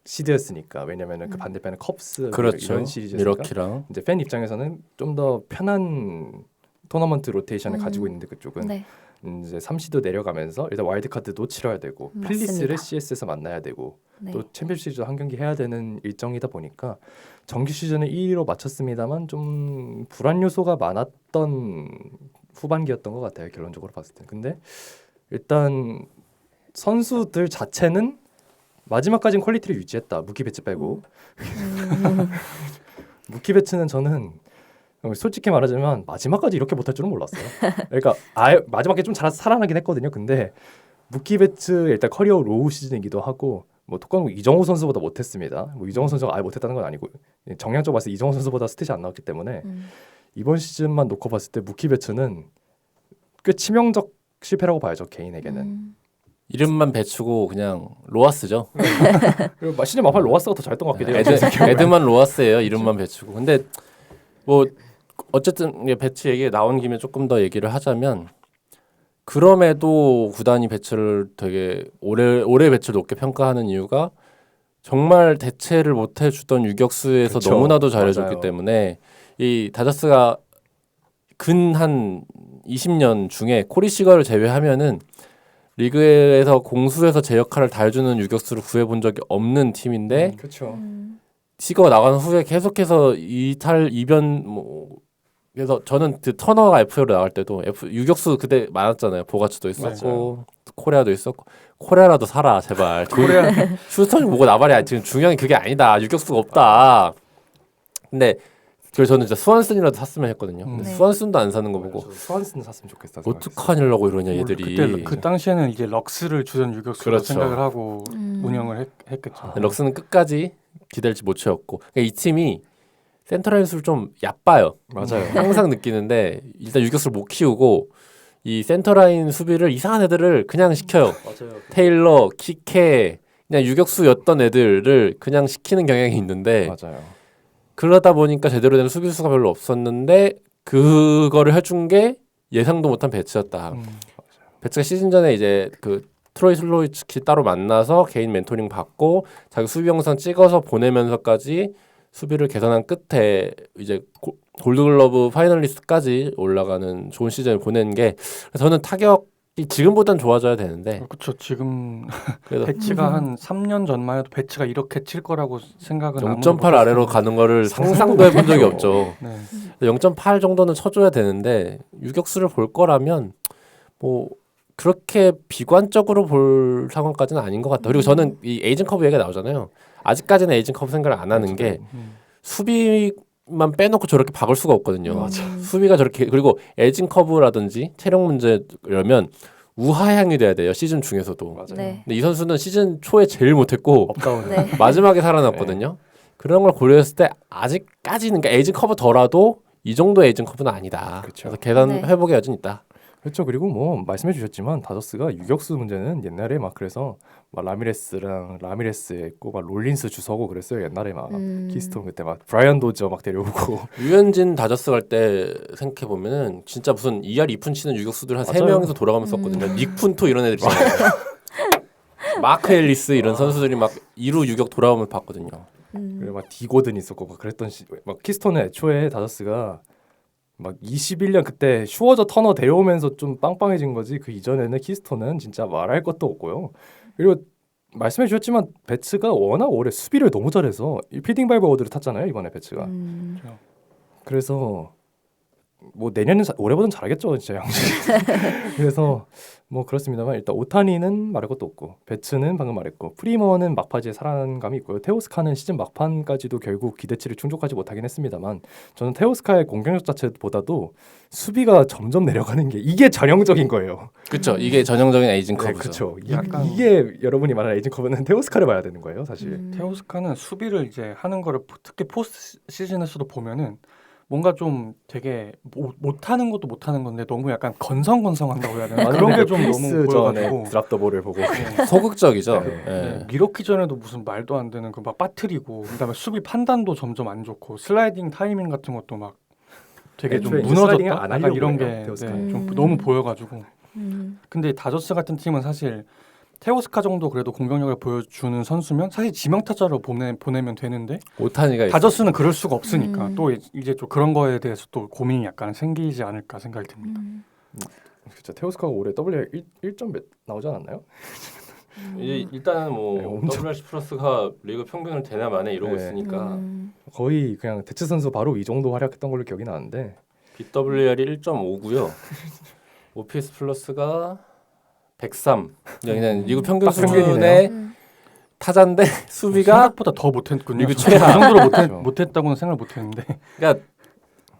시드였으니까 왜냐면은 그 반대편에 컵스 그렇죠. 이런 시리즈였으니까 미러키랑 이제 팬 입장에서는 좀 더 편한 토너먼트 로테이션을 가지고 있는데 그쪽은 네. 이제 3시도 내려가면서 일단 와일드카드도 치러야 되고 필리스를 맞습니다. CS에서 만나야 되고 네. 또 챔피언 시리즈도 한 경기 해야 되는 일정이다 보니까 정규 시즌을 1위로 마쳤습니다만 좀 불안 요소가 많았던 후반기였던 것 같아요. 결론적으로 봤을 때. 근데 일단 선수들 자체는 마지막까지는 퀄리티를 유지했다. 무키 배츠 빼고. 무키 배츠는 저는 솔직히 말하자면 마지막까지 이렇게 못할 줄은 몰랐어요. 그러니까 마지막에 좀 잘 살아나긴 했거든요. 근데 무키 배츠 일단 커리어 로우 시즌이기도 하고 뭐 독감국 이정우 선수보다 못했습니다. 뭐 이정우 선수가 아예 못했다는 건 아니고 정량적 봤을 때 이정우 선수보다 스탯이 안 나왔기 때문에 이번 시즌만 놓고 봤을 때 무키 배츠는 꽤 치명적 실패라고 봐야죠. 개인에게는. 이름만 배추고 그냥 로하스죠. 그리고 시즌 막판 로하스가 더 잘했던 것 같기도 해요. 에드만 로하스예요. 이름만 배추고. 근데 뭐 어쨌든 배츠 얘기 나온 김에 조금 더 얘기를 하자면 그럼에도 구단이 배츠를 되게 오래 배츠를 높게 평가하는 이유가 정말 대체를 못 해주던 유격수에서 그쵸. 너무나도 잘해줬기 맞아요. 때문에 이 다저스가 근 한 20년 중에 코리 시거를 제외하면은 리그에서 공수에서 제 역할을 다 해주는 유격수를 구해본 적이 없는 팀인데 그렇죠. 시거가 나간 후에 계속해서 이탈 이변 뭐 그래서 저는 그 터너가 FA로 나갈 때도 유격수 그때 많았잖아요. 보가츠도 있었고 코레아도 있었고 코레아라도 살아 제발. 코레아 슈스턴이 뭐고 나발이야. 지금 중요한 게 그게 아니다. 유격수가 없다. 근데 그래서 저는 진짜 스완슨이라도 샀으면 했거든요. 근데 네. 스완슨도 안 사는 거 보고 스완슨 샀으면 좋겠다. 어떡하냐고 이러냐 얘들이. 그때 그 당시에는 이제 럭스를 주전 유격수로 그렇죠. 생각을 하고 운영을 했겠죠. 럭스는 끝까지 기댈지 못 채웠고 그러니까 이 팀이 센터라인수를 좀 얕봐요. 맞아요. 항상 느끼는데 일단 유격수를 못 키우고 이 센터라인 수비를 이상한 애들을 그냥 시켜요. 맞아요. 테일러, 키케 그냥 유격수였던 애들을 그냥 시키는 경향이 있는데 맞아요. 그러다 보니까 제대로 된 수비수가 별로 없었는데 그거를 해준 게 예상도 못한 배츠였다. 배츠가 시즌 전에 이제 그 트로이 슬로이츠키 따로 만나서 개인 멘토링 받고 자기 수비 영상 찍어서 보내면서까지 수비를 개선한 끝에 이제 골드글러브 파이널리스트까지 올라가는 좋은 시즌을 보낸 게 저는 타격이 지금보단 좋아져야 되는데 그렇죠. 지금 그래도 배치가 한 3년 전만 해도 배치가 이렇게 칠 거라고 생각은 0.8 아래로 가는 거를 상상도 해본 적이 없죠. 네. 0.8 정도는 쳐줘야 되는데 유격수를 볼 거라면 뭐 그렇게 비관적으로 볼 상황까지는 아닌 것 같다. 그리고 저는 이 에이징 커브 얘기가 나오잖아요. 아직까지는 에이징 커브 생각을 안 하는 게 수비만 빼놓고 저렇게 박을 수가 없거든요. 수비가 저렇게 그리고 에이징 커브라든지 체력 문제라면 우하향이 돼야 돼요. 시즌 중에서도. 맞아요. 네. 근데 이 선수는 시즌 초에 제일 못했고 업다운. 네. 마지막에 살아났거든요. 그런 걸 고려했을 때 아직까지는 그러니까 에이징 커브더라도 이 정도 에이징 커브는 아니다. 그쵸. 그래서 계산 네. 회복의 여지는 있다. 그렇죠. 그리고 뭐 말씀해 주셨지만 다저스가 유격수 문제는 옛날에 막 그래서 막 라미레스 했고 막 롤린스 주서고 그랬어요. 옛날에 막 키스톤 그때 막 브라이언 도저 막 데려오고 유현진 다저스 갈 때 생각해 보면은 진짜 무슨 2할 2푼 치는 유격수들 한 세 맞아요. 명이서 돌아가면서 썼거든요. 닉푼토 이런 애들 있잖아요. 마크 앨리스 이런 선수들이 막 2루 유격 돌아오면서 봤거든요. 그리고 막 디고든 있었고 막 그랬던 막 키스톤은 애초에 다저스가 막 21년 그때 슈워저 터너 데려오면서 좀 빵빵해진 거지 그 이전에는 키스톤은 진짜 말할 것도 없고요. 그리고 말씀해 주셨지만 배츠가 워낙 올해 수비를 너무 잘해서 이 필딩 발브 어워드를 탔잖아요 이번에 배츠가. 그래서 뭐 내년은 올해보단 잘하겠죠 진짜 양식. 그래서 뭐 그렇습니다만 일단 오타니는 말할 것도 없고 배츠는 방금 말했고 프리머는 막바지에 살아난 감이 있고요. 테오스카는 시즌 막판까지도 결국 기대치를 충족하지 못하긴 했습니다만 저는 테오스카의 공격력 자체보다도 수비가 점점 내려가는 게 이게 전형적인 거예요. 그렇죠. 이게 전형적인 에이징 네, 커브죠. 그렇죠. 약간- 이게 여러분이 말하는 에이징 커브는 테오스카를 봐야 되는 거예요, 사실. 테오스카는 수비를 이제 하는 거를 특히 포스트 시즌에서도 보면은 뭔가 좀 되게 못하는 것도 못하는 건데 너무 약간 건성건성한다고 해야 되나 그런 게 좀 너무 보여가지고 드랍 더 볼을 보고 소극적이죠. 네. 예. 네, 미러키 전에도 무슨 말도 안 되는 그 막 빠뜨리고 그다음에 수비 판단도 점점 안 좋고 슬라이딩 타이밍 같은 것도 막 되게 좀 애초에 슬라이딩을 무너졌다 안 약간 하려고 이런 그래요, 게 테오스카는. 좀 너무 보여가지고 음. 근데 다저스 같은 팀은 사실 테오스카 정도 그래도 공격력을 보여주는 선수면 사실 지명타자로 보내면 되는데 오타니가 다저스는 그럴 수가 없으니까 또 이제 좀 그런 거에 대해서 또 고민이 약간 생기지 않을까 생각이 듭니다. 진짜 테오스카가 올해 WR 1점 몇 나오지 않았나요? 이제 일단은 뭐 네, 엄청- WRC 플러스가 리그 평균을 대나 마네 이러고 네. 있으니까 거의 그냥 대체 선수 바로 이 정도 활약했던 걸로 기억이 나는데 BWR이 1.5고요. OPS 플러스가 103. 그냥 리그 평균 딱 수준의 평균이네요. 타자인데 수비가 생각보다 더 못했군요. 리그 그 최하. 정도로 그렇죠. 못했다고는 생각 못했는데. 그러니까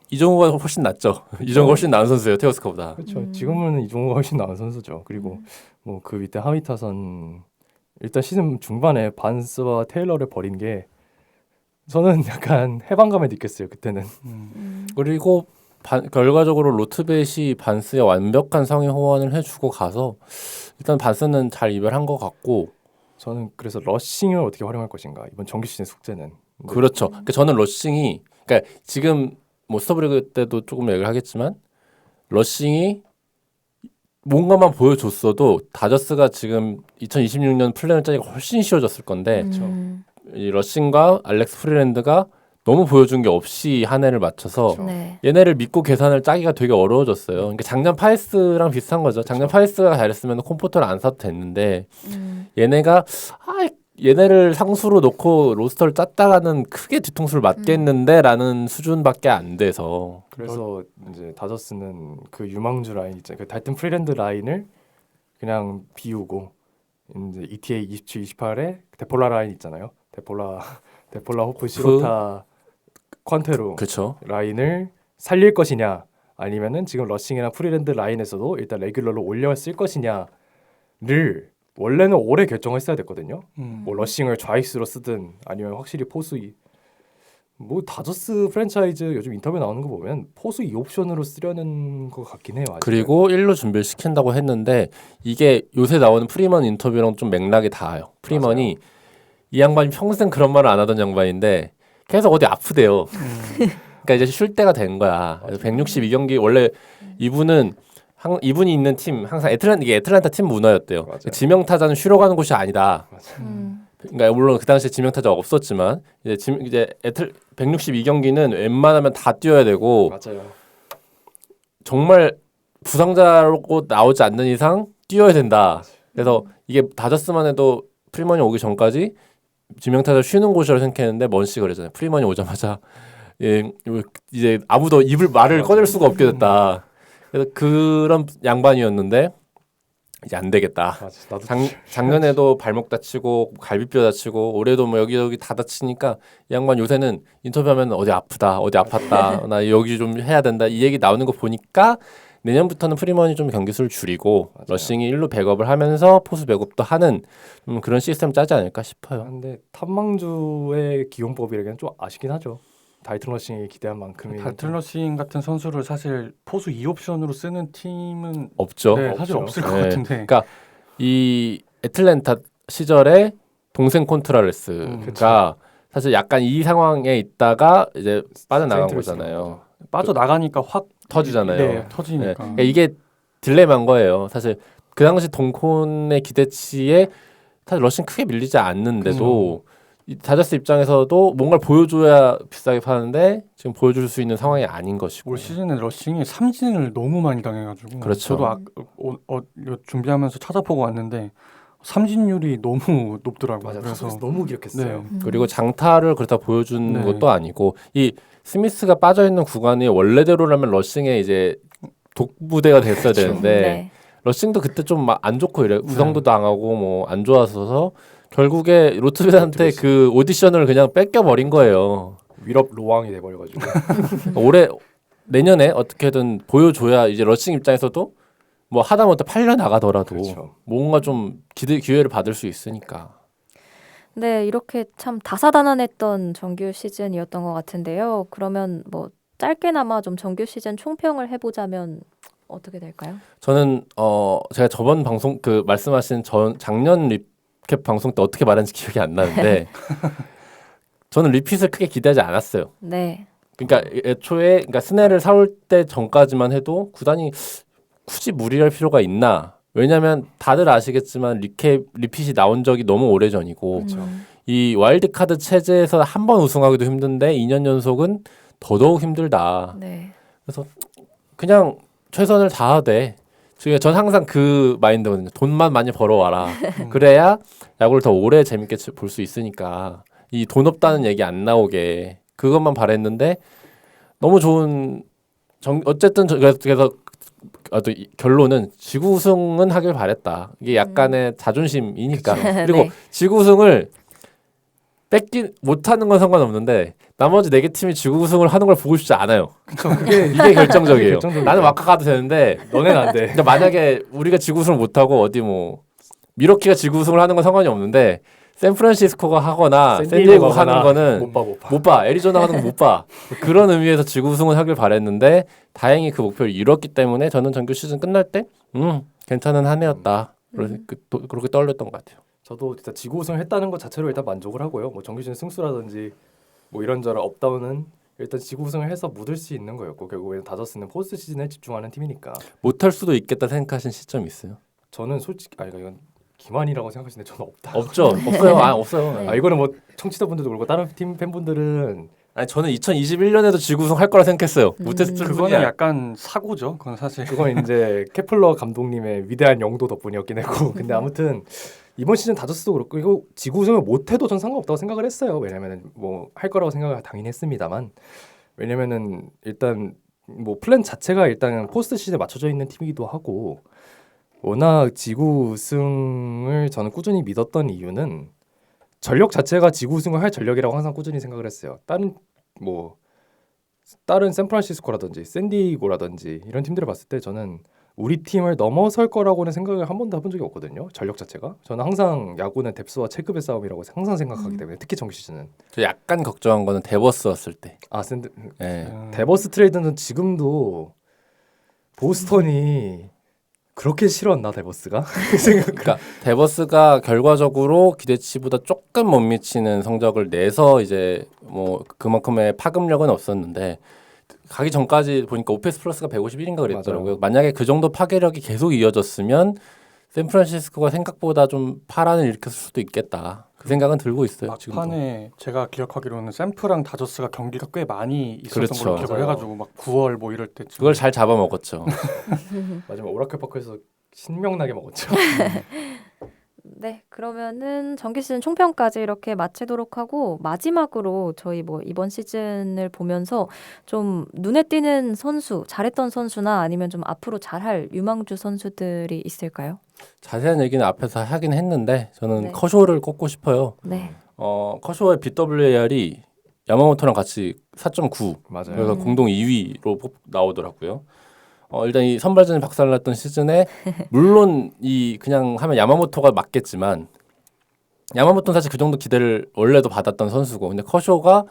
이정우가 훨씬 낫죠. 이정우가 훨씬 나은 선수예요. 테오스카보다. 그렇죠. 지금은 이종호가 훨씬 나은 선수죠. 그리고 뭐 그 밑에 하위 타선 일단 시즌 중반에 반스와 테일러를 버린 게 저는 약간 해방감을 느꼈어요. 그때는. 그리고 결과적으로 로트벳이 반스에 완벽한 상위 호환을 해주고 가서 일단 반스는 잘 이별한 것 같고 저는 그래서 러싱을 어떻게 활용할 것인가 이번 정규 시즌 숙제는. 근데 그렇죠. 그러니까 저는 러싱이 그러니까 지금 뭐 스토브리그 때도 조금 얘기를 하겠지만 러싱이 뭔가만 보여줬어도 다저스가 지금 2026년 플랜을 짜기가 훨씬 쉬워졌을 건데 이 러싱과 알렉스 프리랜드가 너무 보여준 게 없이 한 해를 맞춰서 네. 얘네를 믿고 계산을 짜기가 되게 어려워졌어요. 그러니까 작년 파이스랑 비슷한 거죠. 작년 파이스가 잘했으면 콤포터를 안 사도 됐는데 얘네가 얘네를 상수로 놓고 로스터를 짰다가는 크게 뒤통수를 맞겠는데라는 수준밖에 안 돼서 그래서 이제 다저스는 그 유망주 라인 있잖아요. 그 달튼 프리랜드 라인을 그냥 비우고 이제 ETA 27, 28에 데폴라 라인 있잖아요. 데폴라 호프 시로타 퀀테로 그렇죠. 라인을 살릴 것이냐 아니면은 지금 러싱이나 프리랜드 라인에서도 일단 레귤러로 올려쓸 것이냐를 원래는 올해 결정했어야 됐거든요. 뭐 러싱을 좌익수로 쓰든 아니면 확실히 포수 뭐 다저스 프랜차이즈 요즘 인터뷰 나오는 거 보면 포수 2옵션으로 쓰려는 것 같긴 해요. 아직은. 그리고 1루 준비를 시킨다고 했는데 이게 요새 나오는 프리먼 인터뷰랑 좀 맥락이 닿아요. 프리먼이 이 양반이 평생 그런 말을 안 하던 양반인데 계속 어디 아프대요. 그러니까 이제 쉴 때가 된 거야. 그래서 162경기 원래 이분은 이분이 있는 팀 항상 이게 애틀랜타 팀 문화였대요. 맞아요. 지명 타자는 쉬러 가는 곳이 아니다. 음. 그러니까 물론 그 당시에 지명 타자가 없었지만 이제 162경기는 웬만하면 다 뛰어야 되고 맞아요. 정말 부상자로 나오지 않는 이상 뛰어야 된다. 그래서 이게 다저스만 해도 프리먼이 오기 전까지 지명타자 쉬는 곳이라고 생각했는데 먼씨 그러잖아요. 프리먼이 오자마자 이제 아무도 말을 꺼낼 수가 없게 됐다. 그래서 그런 양반이었는데 이제 안 되겠다. 맞아. 나도 작년에도 발목 다치고 갈비뼈 다치고 올해도 뭐 여기저기 다 다치니까 이 양반 요새는 인터뷰하면 어디 아프다 어디 아팠다 나 여기 좀 해야 된다 이 얘기 나오는 거 보니까 내년부터는 프리먼이 좀 경기 수를 줄이고 맞아요. 러싱이 1루 백업을 하면서 포수 백업도 하는 그런 시스템 짜지 않을까 싶어요. 근데 탐망주의 기용법이라기엔 좀 아쉽긴 하죠. 달튼 러싱이 기대한 만큼의 달튼 러싱 같은 선수를 사실 포수 2옵션으로 쓰는 팀은 없죠. 네, 사실 없죠. 없을 것 네. 같은데. 그러니까 이 애틀랜타 시절에 동생 콘트라레스가 사실 약간 이 상황에 있다가 이제 빠져나간 세인트 거잖아요. 빠져나가니까 확 터지잖아요. 네, 네. 터지니까. 그러니까 이게 딜레마인 거예요. 사실 그 당시 동콘의 기대치에 사실 러싱 크게 밀리지 않는데도 이 다저스 입장에서도 뭔가를 보여줘야 비싸게 파는데 지금 보여줄 수 있는 상황이 아닌 것이고. 올 시즌에 러싱이 삼진을 너무 많이 당해가지고 그렇죠. 저도 이거 준비하면서 찾아보고 왔는데 삼진율이 너무 높더라고요. 맞아. 그래서 타석에서 너무 기록했어요. 네. 그리고 장타를 그렇다 보여준 네. 것도 아니고 이 스미스가 빠져 있는 구간이 원래대로라면 러싱의 이제 독부대가 됐어야 되는데 네. 러싱도 그때 좀 안 좋고 이래 구성도 당하고 뭐 안 좋아서서 결국에 로트베한테 그 오디션을 그냥 뺏겨 버린 거예요. 위럽 로왕이 돼버려가지고. 올해 내년에 어떻게든 보여줘야 이제 러싱 입장에서도 뭐 하다못해 8년 나가더라도 그렇죠. 뭔가 좀 기회를 받을 수 있으니까. 네, 이렇게 참 다사다난했던 정규 시즌이었던 것 같은데요. 그러면 뭐 짧게나마 좀 정규 시즌 총평을 해보자면 어떻게 될까요? 저는 제가 저번 방송 그 말씀하신 작년 리캡 방송 때 어떻게 말했는지 기억이 안 나는데 저는 리핏을 크게 기대하지 않았어요. 네. 그러니까 애초에 그러니까 스넬을 사올 때 전까지만 해도 구단이 굳이 무리할 필요가 있나? 왜냐하면 다들 아시겠지만 리핏이 나온 적이 너무 오래 전이고 이 와일드 카드 체제에서 한 번 우승하기도 힘든데 2년 연속은 더더욱 힘들다. 네. 그래서 그냥 최선을 다하되 지금 전 항상 그 마인드거든요. 돈만 많이 벌어와라. 그래야 야구를 더 오래 재밌게 볼 수 있으니까 이 돈 없다는 얘기 안 나오게 그것만 바랬는데 너무 좋은 어쨌든 그래서 또 결론은 지구 우승은 하길 바랬다. 이게 약간의 자존심이니까. 그리고 네. 지구 우승을 뺏기 못하는 건 상관없는데 나머지 4개 팀이 지구 우승을 하는 걸 보고 싶지 않아요. 이게 결정적이에요. 결정적이에요. 나는 와카 가도 되는데 너네는 안 돼. 근데 만약에 우리가 지구 우승을 못하고 어디 뭐 미러키가 지구 우승을 하는 건 상관이 없는데 샌프란시스코가 하거나 샌디에고 하는 거는 못 봐. 못 봐. 애리조나 하는 거 못 봐. 그런 의미에서 지구 우승을 하길 바랬는데 다행히 그 목표를 이뤘기 때문에 저는 정규 시즌 끝날 때 괜찮은 한 해였다. 그렇게 떠올렸던 것 같아요. 저도 진짜 지구 우승을 했다는 것 자체로 일단 만족을 하고요. 뭐 정규 시즌 승수라든지 뭐 이런저런 업다운은 일단 지구 우승을 해서 묻을 수 있는 거였고 결국에는 다저스는 포스트 시즌에 집중하는 팀이니까 못할 수도 있겠다 생각하신 시점이 있어요? 저는 솔직히 이건 기만이라고 생각하시는데 저는 없다. 없죠. 없어요. 없어요. 네. 이거는 뭐 청취자분들도 그렇고 다른 팀 팬분들은 아니 저는 2021년에도 지구 우승 할 거라 생각했어요. 못했을 그거는 뿐이야. 약간 사고죠. 그건 사실. 그건 이제 케플러 감독님의 위대한 영도 덕분이었긴 했고 근데 아무튼 이번 시즌 다저스도 그렇고 이거 지구 우승을 못해도 전 상관없다고 생각을 했어요. 왜냐면은 뭐 할 거라고 생각을 당연히 했습니다만 왜냐면은 일단 뭐 플랜 자체가 일단 포스트 시즌에 맞춰져 있는 팀이기도 하고 워낙 지구 우승을 저는 꾸준히 믿었던 이유는 전력 자체가 지구 우승을 할 전력이라고 항상 꾸준히 생각을 했어요. 다른 샌프란시스코라든지 샌디에고라든지 이런 팀들을 봤을 때 저는 우리 팀을 넘어설 거라고는 생각을 한 번도 해본 적이 없거든요. 전력 자체가. 저는 항상 야구는 뎁스와 체급의 싸움이라고 항상 생각하기 때문에 특히 정규 시즌은. 저 약간 걱정한 거는 데버스 왔을 때. 예. 데버스 트레이드는 지금도 보스턴이 그렇게 싫었나 데버스가? 그 생각. 그러니까 데버스가 결과적으로 기대치보다 조금 못 미치는 성적을 내서 이제 뭐 그만큼의 파급력은 없었는데 가기 전까지 보니까 오페스 플러스가 151인가 그랬더라고요. 맞아요. 만약에 그 정도 파괴력이 계속 이어졌으면 샌프란시스코가 생각보다 좀 파란을 일으켰을 수도 있겠다. 그 생각은 들고 있어요. 지금도. 막판에 제가 기억하기로는 샘프랑 다저스가 경기가 꽤 많이 있었던 그렇죠. 걸로 기억을 맞아요. 해가지고 막 9월 뭐 이럴 때쯤 그걸 잘 잡아먹었죠. 마지막 오라클 파크에서 신명나게 먹었죠. 네, 그러면은 정규 시즌 총평까지 이렇게 마치도록 하고 마지막으로 저희 뭐 이번 시즌을 보면서 좀 눈에 띄는 선수, 잘했던 선수나 아니면 좀 앞으로 잘할 유망주 선수들이 있을까요? 자세한 얘기는 앞에서 하긴 했는데 저는 네. 커쇼를 꼽고 싶어요. 네. 커쇼의 BWAR이 야마모토랑 같이 4.9 맞아요. 그래서 공동 2위로 나오더라고요. 일단 이 선발전이 박살났던 시즌에 물론 이 그냥 하면 야마모토가 맞겠지만 야마모토는 사실 그 정도 기대를 원래도 받았던 선수고 근데 커쇼가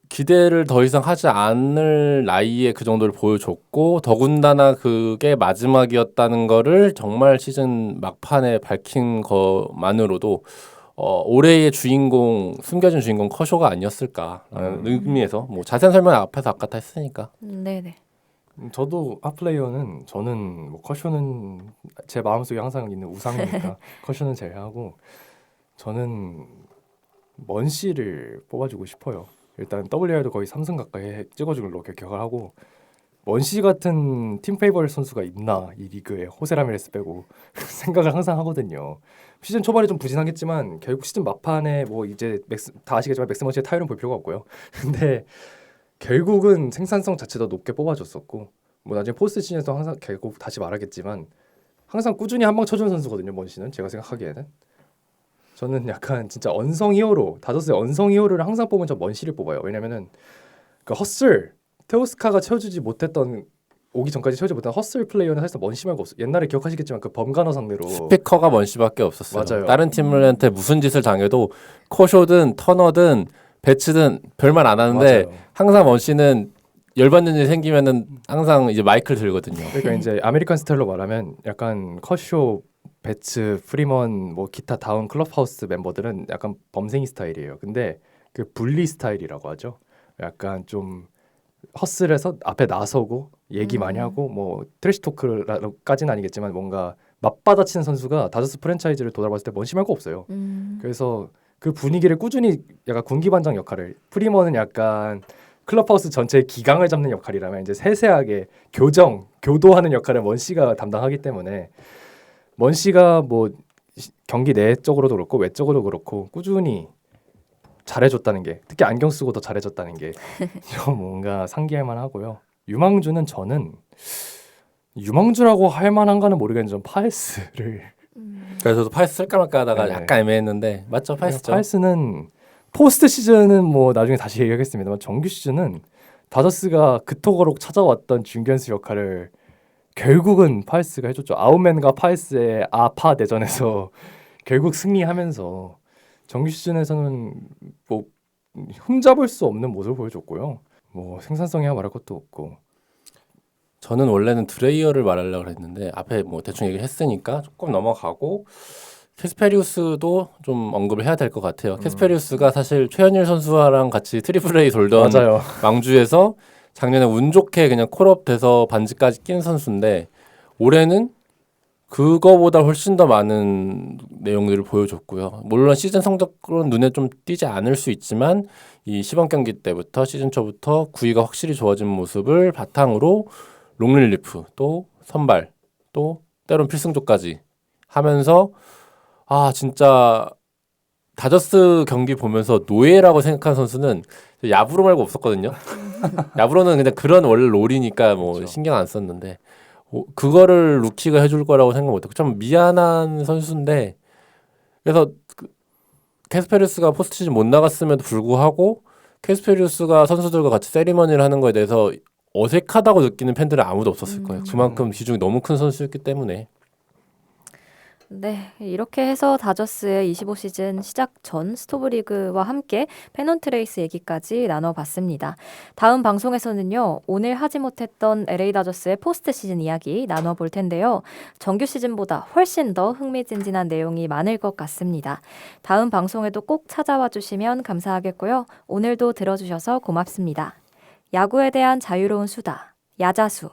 기대를 더 이상 하지 않을 나이에 그 정도를 보여줬고 더군다나 그게 마지막이었다는 거를 정말 시즌 막판에 밝힌 것만으로도 올해의 주인공 숨겨진 주인공 커쇼가 아니었을까라는 의미에서 뭐 자세한 설명 앞에서 아까 다 했으니까 네네. 저도 핫플레이어는 저는 뭐 커쇼는 제 마음속에 항상 있는 우상이니까 커쇼는 제외하고 저는 먼시를 뽑아주고 싶어요. 일단 WR도 거의 3승 가까이 찍어준 걸로 기억을 하고 먼시 같은 팀 페이버릿 선수가 있나 이 리그에 호세 라미레스 빼고 생각을 항상 하거든요. 시즌 초반에 좀 부진하겠지만 결국 시즌 막판에 뭐 이제 다 아시겠지만 맥스 먼시의 타율은 볼 필요가 없고요. 근데 결국은 생산성 자체도 높게 뽑아줬었고 뭐 나중에 포스트 시즌에서 항상 결국 다시 말하겠지만 항상 꾸준히 한 방 쳐주는 선수거든요. 먼시는 제가 생각하기에는 저는 약간 진짜 언성 히어로 다저스의 언성 히어로를 항상 뽑으면 저 먼시를 뽑아요. 왜냐면은 그 헛슬 테오스카가 채워주지 못했던 오기 전까지 채워주지 못한 헛슬 플레이어는 사실 먼시 말고 없어. 옛날에 기억하시겠지만 그 범가너 상대로 스피커가 먼시밖에 없었어요. 맞아요. 다른 팀들한테 무슨 짓을 당해도 코쇼든 터너든 배츠든 별말 안 하는데 맞아요. 항상 먼시는 열받는 일 생기면은 항상 이제 마이크를 들거든요. 그러니까 이제 아메리칸 스타일로 말하면 약간 커쇼, 배츠, 프리먼, 뭐 기타 다운 클럽하우스 멤버들은 약간 범생이 스타일이에요. 근데 그 분리 스타일이라고 하죠. 약간 좀 헛슬에서 앞에 나서고 얘기 많이 하고 뭐 트래시 토크까지는 아니겠지만 뭔가 맞받아치는 선수가 다저스 프랜차이즈를 돌아봤을 때 먼시 말고 없어요. 그래서 그 분위기를 꾸준히 약간 군기반장 역할을 프리먼은 약간 클럽하우스 전체의 기강을 잡는 역할이라면 이제 세세하게 교도하는 역할을 먼시가 담당하기 때문에 먼시가 뭐 경기 내적으로도 그렇고 외적으로도 그렇고 꾸준히 잘해줬다는 게 특히 안경 쓰고 더 잘해줬다는 게 좀 뭔가 상기할 만하고요. 유망주는 저는 유망주라고 할 만한가는 모르겠는데 좀 파이스를 그래서 저도 파이스 쓸까 말까 하다가 네. 약간 애매했는데 맞죠? 파이스죠. 파이스는 포스트 시즌은 뭐 나중에 다시 얘기하겠습니다만 정규 시즌은 다저스가 그토록 찾아왔던 중견수 역할을 결국은 파이스가 해줬죠. 아웃맨과 파이스의 아파 대전에서 결국 승리하면서 정규 시즌에서는 뭐 흠잡을 수 없는 모습을 보여줬고요. 뭐 생산성이야 말할 것도 없고. 저는 원래는 드레이어를 말하려고 했는데 앞에 뭐 대충 얘기했으니까 조금 넘어가고 캐스페리우스도 좀 언급을 해야 될 것 같아요. 캐스페리우스가 사실 최현일 선수랑 같이 트리플 A 돌던 맞아요. 망주에서 작년에 운 좋게 그냥 콜업 돼서 반지까지 낀 선수인데 올해는 그거보다 훨씬 더 많은 내용들을 보여줬고요. 물론 시즌 성적으로는 눈에 좀 띄지 않을 수 있지만 이 시범 경기 때부터 시즌 초부터 구위가 확실히 좋아진 모습을 바탕으로 롱릴리프 또 선발 또 때론 필승조까지 하면서 아 진짜 다저스 경기 보면서 노예라고 생각한 선수는 야브로 말고 없었거든요. 야브로는 그냥 그런 원래 롤이니까 뭐 그렇죠. 신경 안 썼는데 그거를 루키가 해줄 거라고 생각 못했고 좀 미안한 선수인데 그래서 캐스페리우스가 포스트 시즌 못 나갔음에도 불구하고 캐스페리우스가 선수들과 같이 세리머니를 하는 거에 대해서 어색하다고 느끼는 팬들은 아무도 없었을 거예요. 그만큼 비중이 너무 큰 선수였기 때문에. 네, 이렇게 해서 다저스의 25시즌 시작 전 스토브리그와 함께 페넌트레이스 얘기까지 나눠봤습니다. 다음 방송에서는요, 오늘 하지 못했던 LA 다저스의 포스트 시즌 이야기 나눠볼 텐데요. 정규 시즌보다 훨씬 더 흥미진진한 내용이 많을 것 같습니다. 다음 방송에도 꼭 찾아와 주시면 감사하겠고요. 오늘도 들어주셔서 고맙습니다. 야구에 대한 자유로운 수다, 야자수.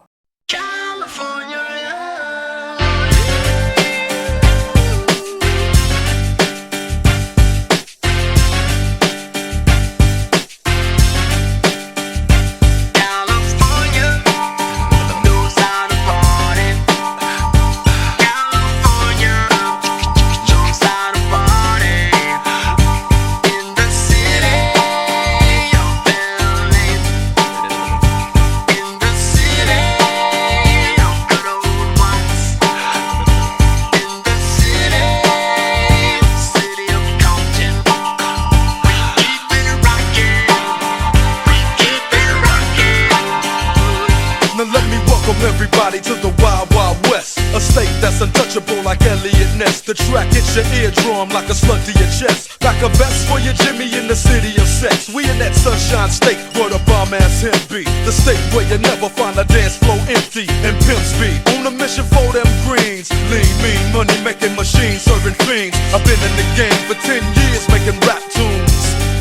Everybody to the Wild Wild West, a state that's untouchable like Elliot Ness. The track hits your eardrum like a slug to your chest. Back a vest for your Jimmy in the city of sex. We in that sunshine state where the bomb ass him be. The state where you never find a dance floor empty and pimp speed. On a mission for them greens, lean, mean, money making machines serving fiends. I've been in the game for 10 years making rap tunes.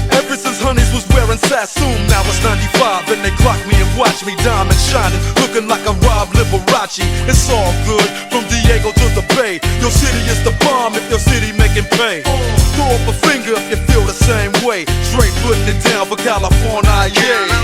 Ever since Honeys was wearing Sassoon, now it's 95 and they clock me and watch me diamond shining, looking like I'm Rob Liberace. It's all good from Diego to the Bay. Your city is the bomb if your city making pay. Throw up a finger if you feel the same way. Straight putting it down for California, yeah.